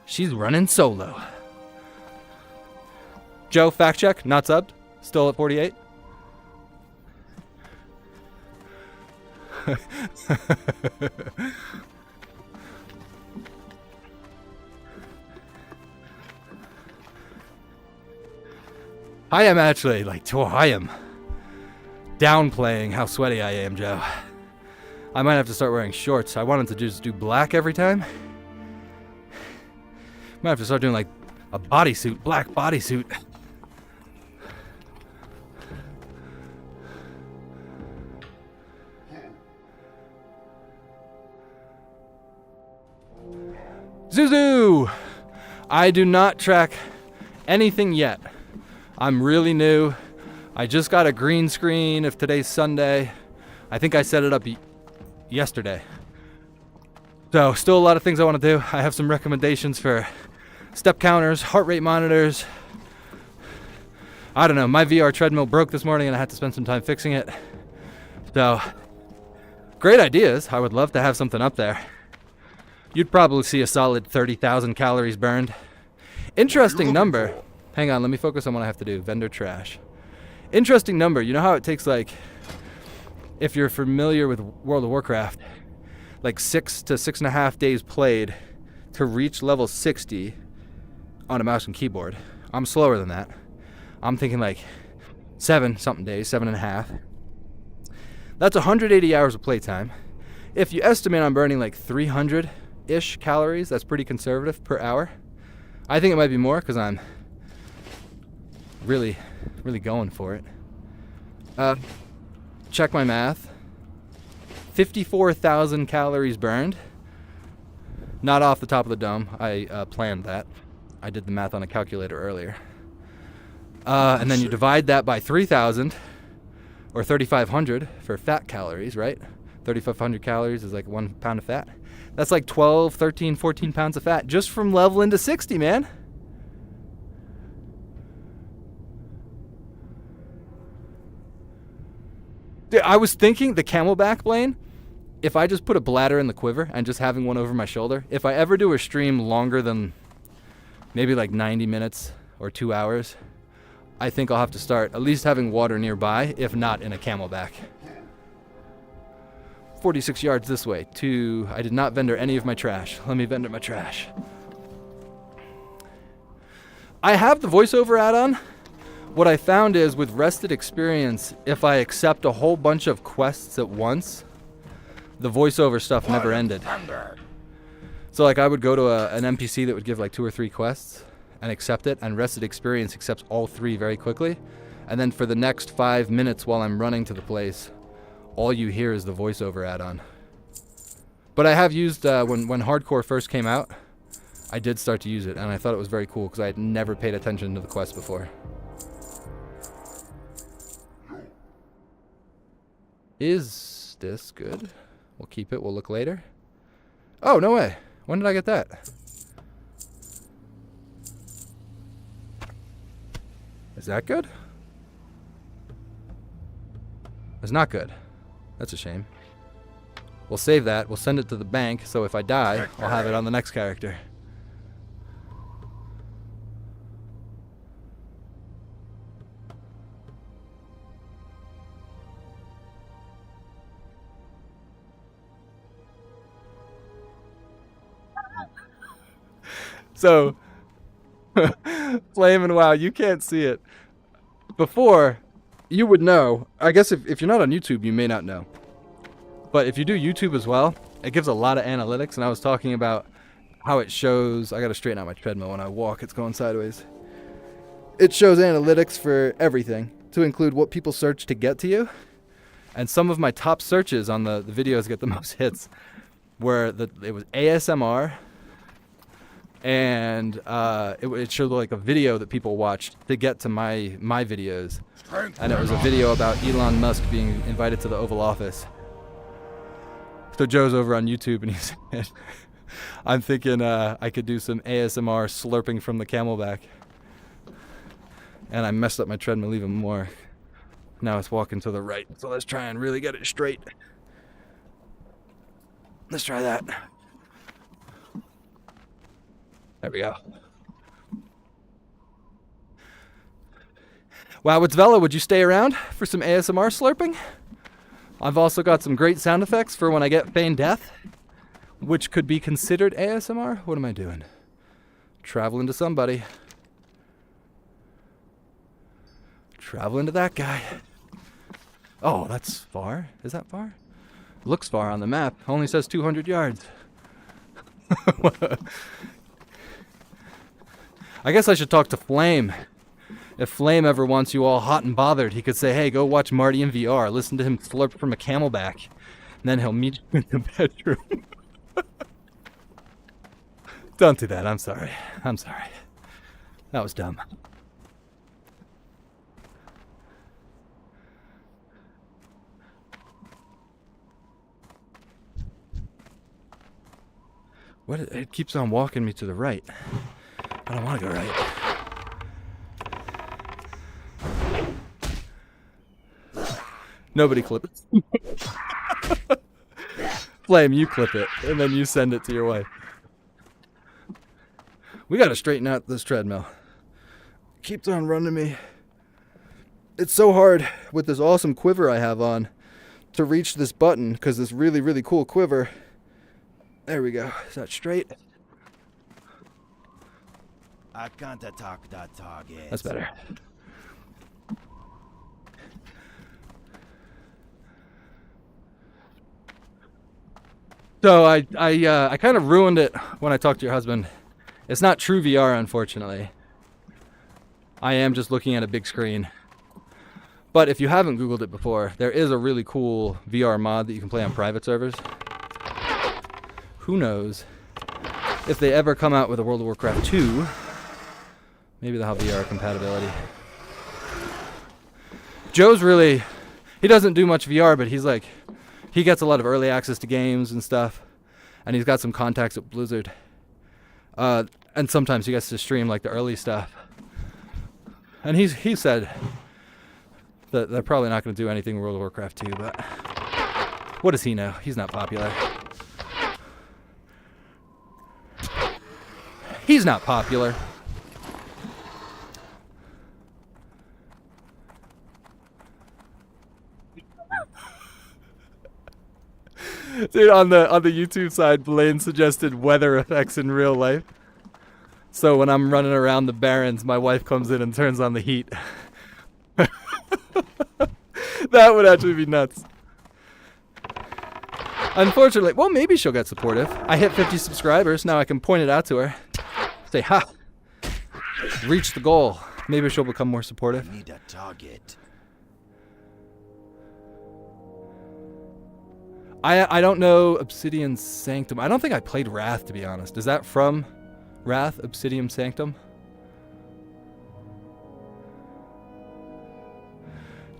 She's running solo. Joe, fact check, not subbed. Still at 48. I am actually, I am downplaying how sweaty I am, Joe. I might have to start wearing shorts. I wanted to just do black every time. Might have to start doing like a bodysuit, black bodysuit. Zuzu! I do not track anything yet. I'm really new. I just got a green screen if today's Sunday. I think I set it up yesterday. So still a lot of things I want to do. I have some recommendations for step counters, heart rate monitors. I don't know. My VR treadmill broke this morning and I had to spend some time fixing it. So great ideas. I would love to have something up there. You'd probably see a solid 30,000 calories burned. Interesting number. Hang on, let me focus on what I have to do. Vendor trash. Interesting number. You know how it takes, like, if you're familiar with World of Warcraft, like 6 to 6.5 days played to reach level 60 on a mouse and keyboard. I'm slower than that. I'm thinking like 7-something days, 7.5. That's 180 hours of playtime. If you estimate I'm burning like 300-ish calories, that's pretty conservative per hour. I think it might be more because I'm really going for it. Check my math. 54,000 calories burned. Not off the top of the dome. I planned that. I did the math on a calculator earlier. And then you divide that by 3,000 or 3,500 for fat calories, right? 3,500 calories is like 1 pound of fat. That's like 12, 13, 14 pounds of fat just from leveling to 60, man. Dude, I was thinking the camelback, Blaine, if I just put a bladder in the quiver and just having one over my shoulder, if I ever do a stream longer than maybe like 90 minutes or 2 hours, I think I'll have to start at least having water nearby, if not in a camelback. 46 yards this way to... I did not vendor any of my trash. Let me vendor my trash. I have the voiceover add-on. What I found is with rested experience, if I accept a whole bunch of quests at once, the voiceover stuff never ended. So like I would go to an NPC that would give like 2 or 3 quests and accept it, and rested experience accepts all 3 very quickly. And then for the next 5 minutes while I'm running to the place, all you hear is the voiceover add-on. But I have used, when Hardcore first came out, I did start to use it, and I thought it was very cool because I had never paid attention to the quest before. Is this good? We'll keep it, we'll look later. Oh, no way. When did I get that? Is that good? It's not good. That's a shame. We'll save that. We'll send it to the bank, so if I die, I'll have it on the next character. So, Flame and WoW, you can't see it. Before, you would know. I guess if you're not on YouTube, you may not know. But if you do YouTube as well, it gives a lot of analytics. And I was talking about how it shows... I got to straighten out my treadmill when I walk. It's going sideways. It shows analytics for everything, to include what people search to get to you. And some of my top searches on the videos get the most hits were it was ASMR... and it showed like a video that people watched to get to my videos, and it was a video about Elon Musk being invited to the Oval Office. So Joe's over on YouTube and he said, I'm thinking I could do some ASMR slurping from the camelback, and I messed up my treadmill even more. Now it's walking to the right, so let's try and really get it straight. Let's try that. There we go. Wow, it's Vela. Would you stay around for some ASMR slurping? I've also got some great sound effects for when I get feigned death, which could be considered ASMR. What am I doing? Traveling to somebody. Traveling to that guy. Oh, that's far. Is that far? Looks far on the map. Only says 200 yards. I guess I should talk to Flame. If Flame ever wants you all hot and bothered, he could say, hey, go watch Marty in VR. Listen to him slurp from a camelback. And then he'll meet you in the bedroom. Don't do that. I'm sorry. I'm sorry. That was dumb. What? It keeps on walking me to the right. I don't want to go right. Nobody clip it. Flame, you clip it, and then you send it to your wife. We got to straighten out this treadmill. It keeps on running me. It's so hard with this awesome quiver I have on to reach this button, because this really, really cool quiver. There we go. Is that straight? I can't attack that target. That's better. So I kind of ruined it when I talked to your husband. It's not true VR, unfortunately. I am just looking at a big screen. But if you haven't Googled it before, there is a really cool VR mod that you can play on private servers. Who knows? If they ever come out with a World of Warcraft 2, maybe they'll have VR compatibility. Joe's really... He doesn't do much VR, but he's like... He gets a lot of early access to games and stuff. And he's got some contacts at Blizzard. And sometimes he gets to stream like the early stuff. And he said... They're probably not going to do anything in World of Warcraft 2, but what does he know? He's not popular. He's not popular. Dude, on the YouTube side, Blaine suggested weather effects in real life. So when I'm running around the barrens, my wife comes in and turns on the heat. That would actually be nuts. Unfortunately, well, maybe she'll get supportive. I hit 50 subscribers. Now I can point it out to her. Say, ha! Reach the goal. Maybe she'll become more supportive. Need a target. I don't know Obsidian Sanctum. I don't think I played Wrath, to be honest. Is that from Wrath, Obsidian Sanctum?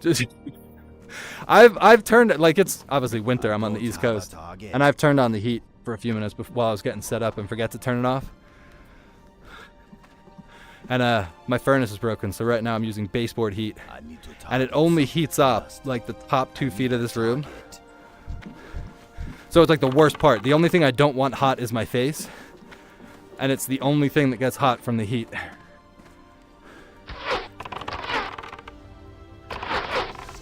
Just I've turned it, like, it's obviously winter. I'm on the East Coast, and I've turned on the heat for a few minutes while I was getting set up and forget to turn it off. And my furnace is broken, so right now I'm using baseboard heat, and it only heats up like the top 2 feet of this room. So it's like the worst part. The only thing I don't want hot is my face, and it's the only thing that gets hot from the heat.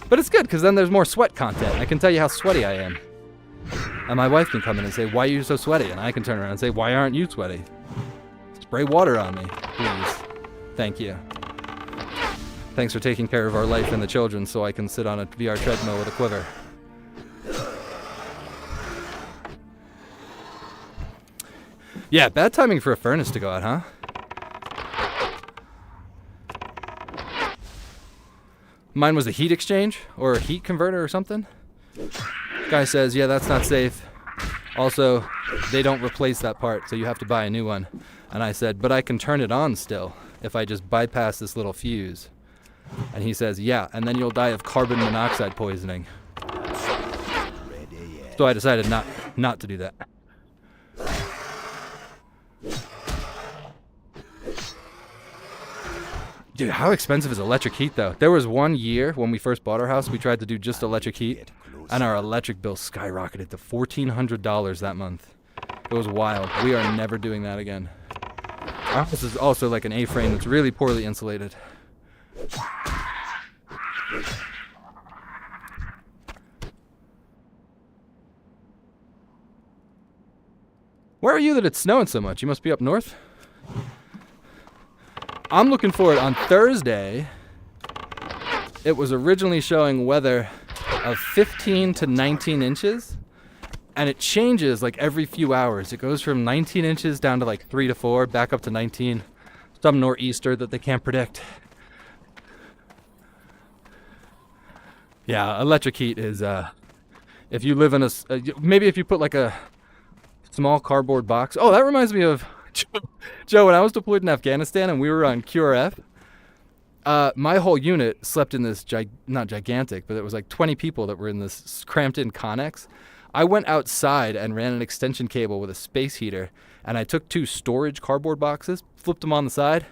But it's good, because then there's more sweat content. I can tell you how sweaty I am. And my wife can come in and say, why are you so sweaty? And I can turn around and say, why aren't you sweaty? Spray water on me, please. Thank you. Thanks for taking care of our life and the children so I can sit on a VR treadmill with a quiver. Yeah, bad timing for a furnace to go out, huh? Mine was a heat exchange or a heat converter or something. Guy says, yeah, that's not safe. Also, they don't replace that part, so you have to buy a new one. And I said, but I can turn it on still if I just bypass this little fuse. And he says, yeah, and then you'll die of carbon monoxide poisoning. So I decided not to do that. Dude, how expensive is electric heat, though? There was one year when we first bought our house, we tried to do just electric heat, and our electric bill skyrocketed to $1,400 that month. It was wild. We are never doing that again. Our house is also like an A-frame that's really poorly insulated. Where are you that it's snowing so much? You must be up north? I'm looking for it on Thursday. It was originally showing weather of 15 to 19 inches, and it changes like every few hours. It goes from 19 inches down to like 3 to 4, back up to 19. Some nor'easter that they can't predict. Yeah, electric heat is, if you live in a, maybe if you put like a small cardboard box. Oh, that reminds me of Joe, when I was deployed in Afghanistan and we were on QRF, my whole unit slept in this, not gigantic, but it was like 20 people that were in this cramped-in Connex. I went outside and ran an extension cable with a space heater, and I took 2 storage cardboard boxes, flipped them on the side,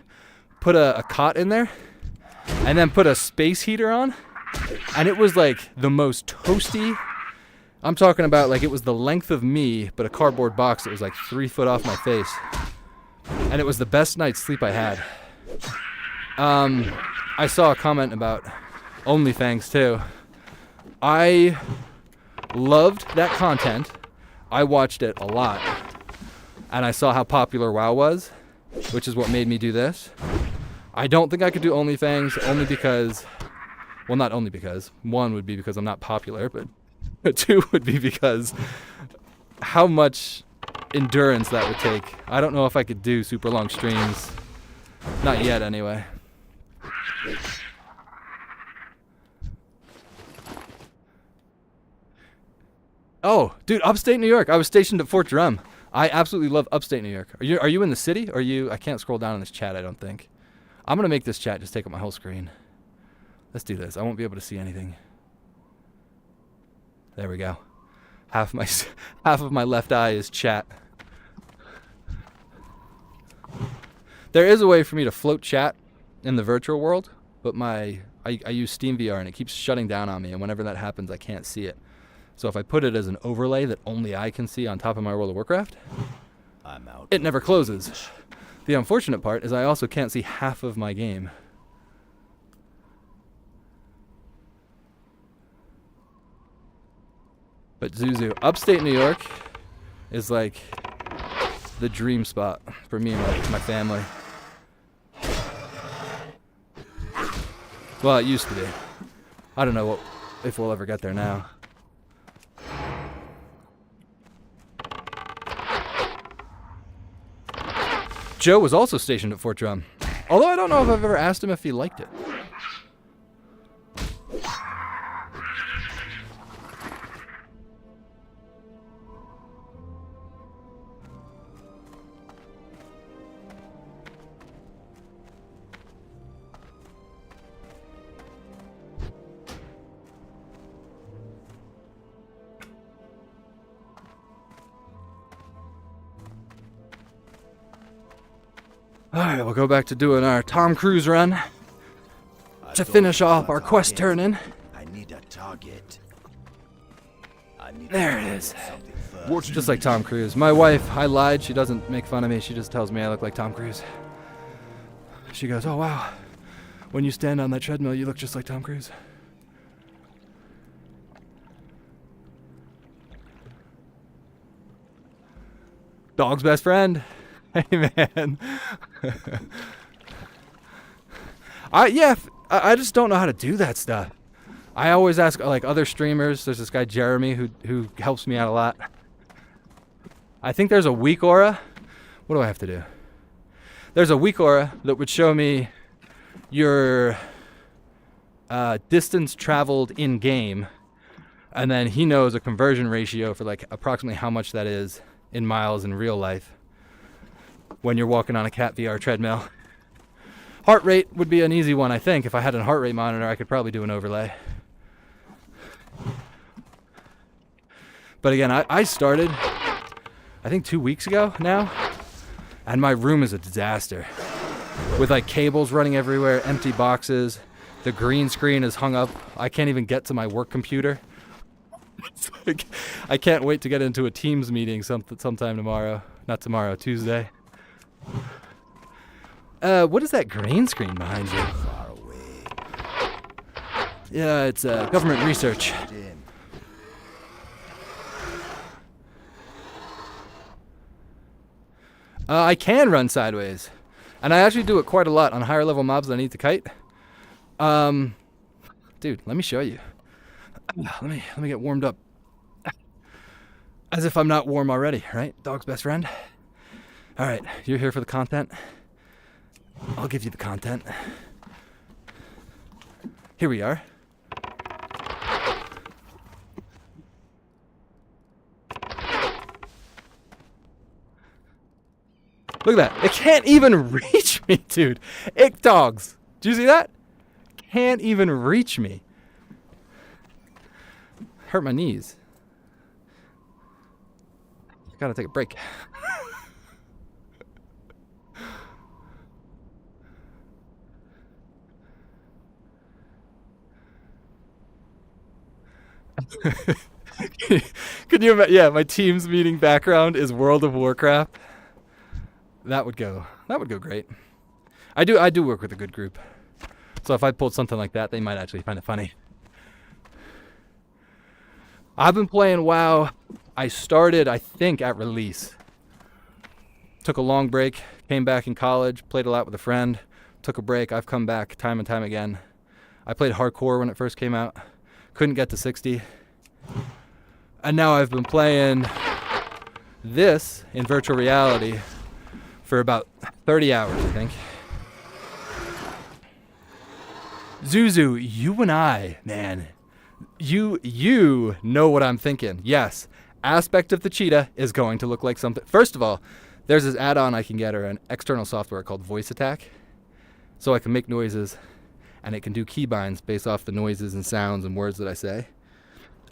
put a cot in there, and then put a space heater on, and it was like the most toasty. I'm talking about like it was the length of me, but a cardboard box that was like 3 foot off my face. And it was the best night's sleep I had. I saw a comment about OnlyFans too. I loved that content. I watched it a lot. And I saw how popular WoW was, which is what made me do this. I don't think I could do OnlyFans only because, well, not only because. 1 would be because I'm not popular, but 2 would be because how much endurance that would take. I don't know if I could do super long streams. Not yet, anyway. Oh, dude, upstate New York. I was stationed at Fort Drum. I absolutely love upstate New York. Are you in the city? Or are you? I can't scroll down in this chat, I don't think. I'm gonna make this chat just take up my whole screen. Let's do this. I won't be able to see anything. There we go. Half of my left eye is chat. There is a way for me to float chat in the virtual world, but my I use Steam VR and it keeps shutting down on me, and whenever that happens, I can't see it. So if I put it as an overlay that only I can see on top of my World of Warcraft, I'm out. it never closes. The unfortunate part is I also can't see half of my game. But Zuzu, upstate New York is like the dream spot for me and my family. Well, it used to be. I don't know if we'll ever get there now. Joe was also stationed at Fort Drum, although I don't know if I've ever asked him if he liked it. Alright, we'll go back to doing our Tom Cruise run to finish off our quest turn-in. I need a target. There it is. Just like Tom Cruise. My wife, I lied, she doesn't make fun of me, she just tells me I look like Tom Cruise. She goes, oh wow, when you stand on that treadmill you look just like Tom Cruise. Dog's best friend. Hey man. I just don't know how to do that stuff. I always ask like other streamers. There's this guy Jeremy who helps me out a lot. I think there's a weak aura. What do I have to do? There's a weak aura that would show me your distance traveled in game, and then he knows a conversion ratio for like approximately how much that is in miles in real life when you're walking on a Cat VR treadmill. Heart rate would be an easy one, I think. If I had a heart rate monitor, I could probably do an overlay. But again, I started, I think 2 weeks ago now, and my room is a disaster. With like cables running everywhere, empty boxes, the green screen is hung up. I can't even get to my work computer. I can't wait to get into a Teams meeting sometime tomorrow. Not tomorrow, Tuesday. What is that green screen behind you? Far away. Yeah, it's government research. I can run sideways, and I actually do it quite a lot on higher level mobs that I need to kite. Dude, let me show you. Let me get warmed up. As if I'm not warm already, right? Dog's best friend. All right, you're here for the content. I'll give you the content. Here we are. Look at that. It can't even reach me, dude. Ick dogs. Do you see that? Can't even reach me. Hurt my knees. Gotta take a break. Can you imagine? Yeah, my Teams meeting background is World of Warcraft. That would go great. I do work with a good group. So if I pulled something like that, they might actually find it funny. I've been playing WoW. I started, I think, at release. Took a long break, came back in college, played a lot with a friend, took a break. I've come back time and time again. I played hardcore when it first came out. Couldn't get to 60. And now I've been playing this in virtual reality for about 30 hours, I think. Zuzu, you and I, man, you know what I'm thinking. Yes, aspect of the cheetah is going to look like something. First of all, there's this add-on I can get, or an external software called Voice Attack. So I can make noises, and it can do keybinds based off the noises and sounds and words that I say.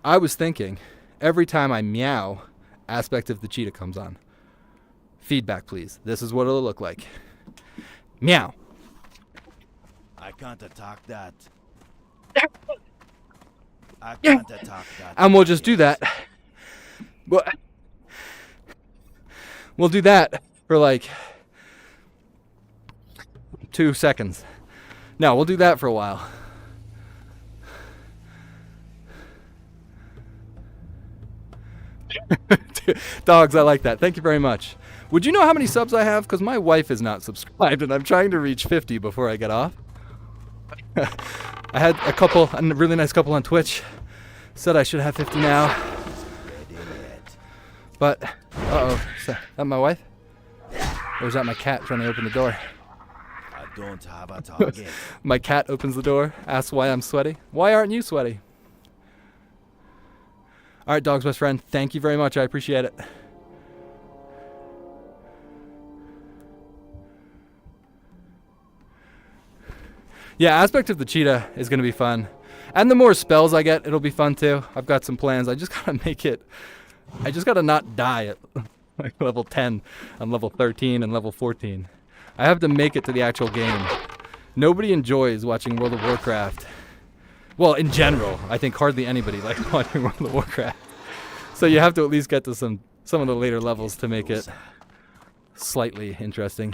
I was thinking, every time I meow, aspect of the cheetah comes on. Feedback, please. This is what it'll look like. Meow. I can't attack that. I Yeah. can't attack that. And we'll just do that. We'll do that for like 2 seconds. No, we'll do that for a while. Dogs, I like that. Thank you very much. Would you know how many subs I have? Because my wife is not subscribed and I'm trying to reach 50 before I get off. I had a really nice couple on Twitch. Said I should have 50 now. But, uh-oh, is that my wife? Or is that my cat trying to open the door? I don't have a target. My cat opens the door, asks why I'm sweaty. Why aren't you sweaty? All right, dog's best friend, thank you very much. I appreciate it. Yeah, aspect of the cheetah is going to be fun. And the more spells I get, it'll be fun too. I've got some plans. I just got to make it. I just got to not die at like level 10. I'm level 13 and level 14. I have to make it to the actual game. Nobody enjoys watching World of Warcraft. Well, in general, I think hardly anybody likes watching World of Warcraft. So you have to at least get to some of the later levels to make it slightly interesting.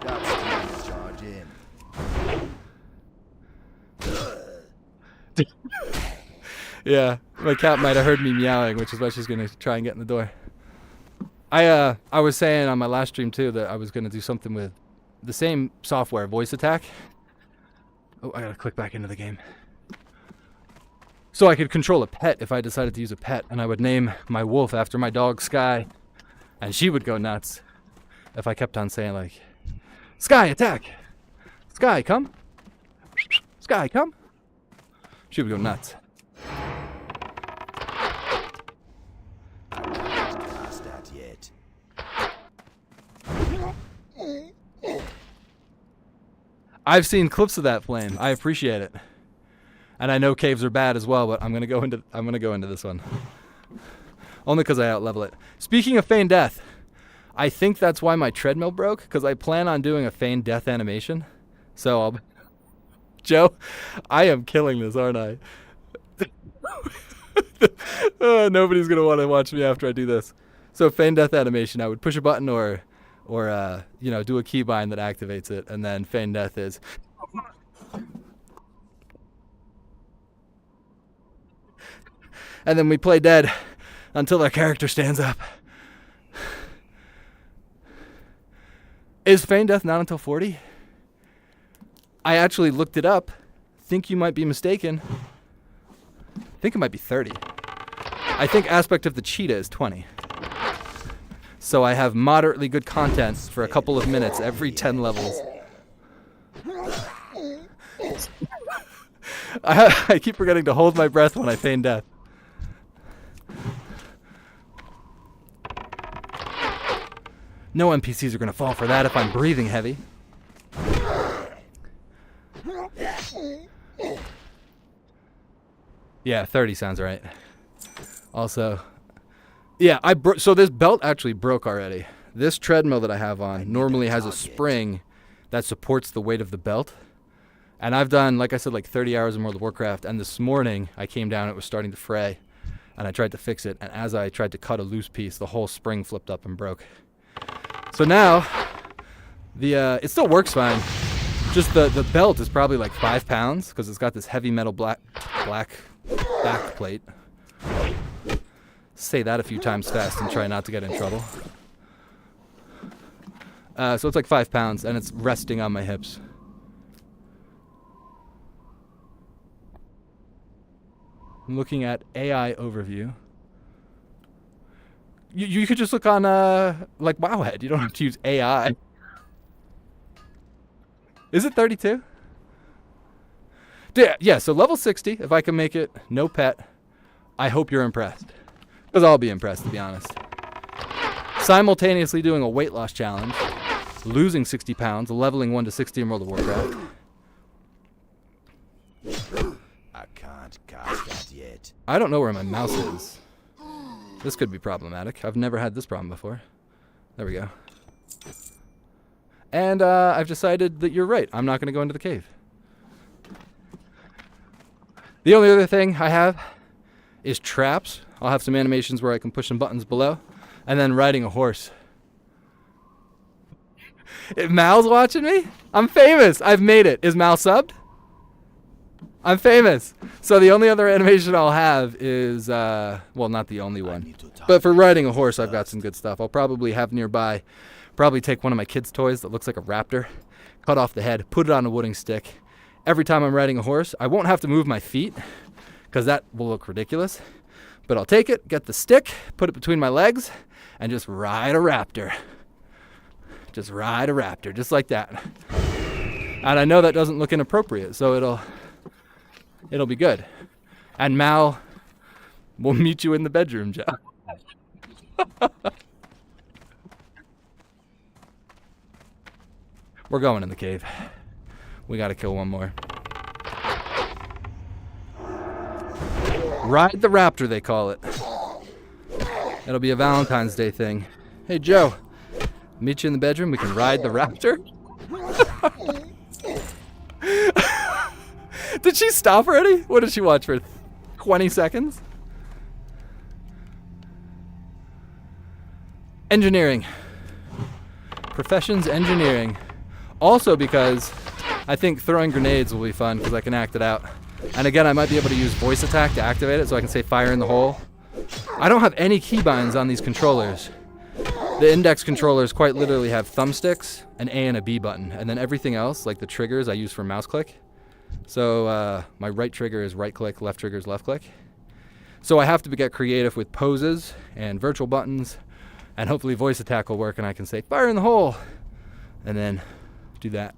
That's time to charge in. Yeah, my cat might have heard me meowing, which is why she's gonna try and get in the door. I was saying on my last stream too that I was gonna do something with the same software, voice attack. Oh, I gotta click back into the game. So I could control a pet if I decided to use a pet, and I would name my wolf after my dog Sky, and she would go nuts if I kept on saying like, Sky, attack! Sky, come! Sky, come! She would go nuts. Past that yet. I've seen clips of that flame. I appreciate it. And I know caves are bad as well, but I'm gonna go into this one. Only because I outlevel it. Speaking of feigned death, I think that's why my treadmill broke, because I plan on doing a feigned death animation. So Joe, I am killing this, aren't I? Nobody's gonna want to watch me after I do this. So feigned death animation, I would push a button or do a keybind that activates it, and then feigned death is. And then we play dead until our character stands up. Is feigned death not until 40? I actually looked it up. Think you might be mistaken. I think it might be 30. I think aspect of the cheetah is 20. So I have moderately good content for a couple of minutes every 10 levels. I keep forgetting to hold my breath when I feign death. No NPCs are going to fall for that if I'm breathing heavy. Yeah, 30 sounds right. Also, yeah, so this belt actually broke already. This treadmill that I have on normally has a spring that supports the weight of the belt. And I've done, like I said, like 30 hours in World of Warcraft. And this morning I came down, it was starting to fray. And I tried to fix it. And as I tried to cut a loose piece, the whole spring flipped up and broke. So now, it still works fine. Just the belt is probably like 5 pounds because it's got this heavy metal black back plate. Say that a few times fast and try not to get in trouble. So it's like 5 pounds and it's resting on my hips. I'm looking at AI overview. You could just look on like Wowhead. You don't have to use AI. Is it 32? Yeah, so level 60, if I can make it, no pet, I hope you're impressed. Because I'll be impressed, to be honest. Simultaneously doing a weight loss challenge, losing 60 pounds, leveling 1 to 60 in World of Warcraft. I can't cast that yet. I don't know where my mouse is. This could be problematic. I've never had this problem before. There we go. And I've decided that you're right. I'm not going to go into the cave. The only other thing I have is traps. I'll have some animations where I can push some buttons below, and then riding a horse. If Mal's watching me, I'm famous. I've made it. Is Mal subbed? I'm famous. So the only other animation I'll have is, well, not the only one, but for riding a horse, I've got some good stuff. I'll probably have nearby, probably take one of my kids' toys that looks like a raptor, cut off the head, put it on a wooden stick. Every time I'm riding a horse, I won't have to move my feet because that will look ridiculous, but I'll take it, get the stick, put it between my legs, and just ride a raptor. Just ride a raptor, just like that. And I know that doesn't look inappropriate, so it'll be good. And Mal will meet you in the bedroom, Joe. We're going in the cave. We gotta kill one more. Ride the raptor, they call it. It'll be a Valentine's Day thing. Hey, Joe, meet you in the bedroom. We can ride the raptor. Did she stop already? What did she watch for 20 seconds? Engineering. Professions engineering. Also because I think throwing grenades will be fun because I can act it out. And again, I might be able to use voice attack to activate it so I can say fire in the hole. I don't have any keybinds on these controllers. The index controllers quite literally have thumbsticks, an A and a B button, and then everything else, like the triggers, I use for mouse click. So my right trigger is right click, left trigger is left click. So I have to get creative with poses and virtual buttons, and hopefully voice attack will work and I can say fire in the hole, and then do that.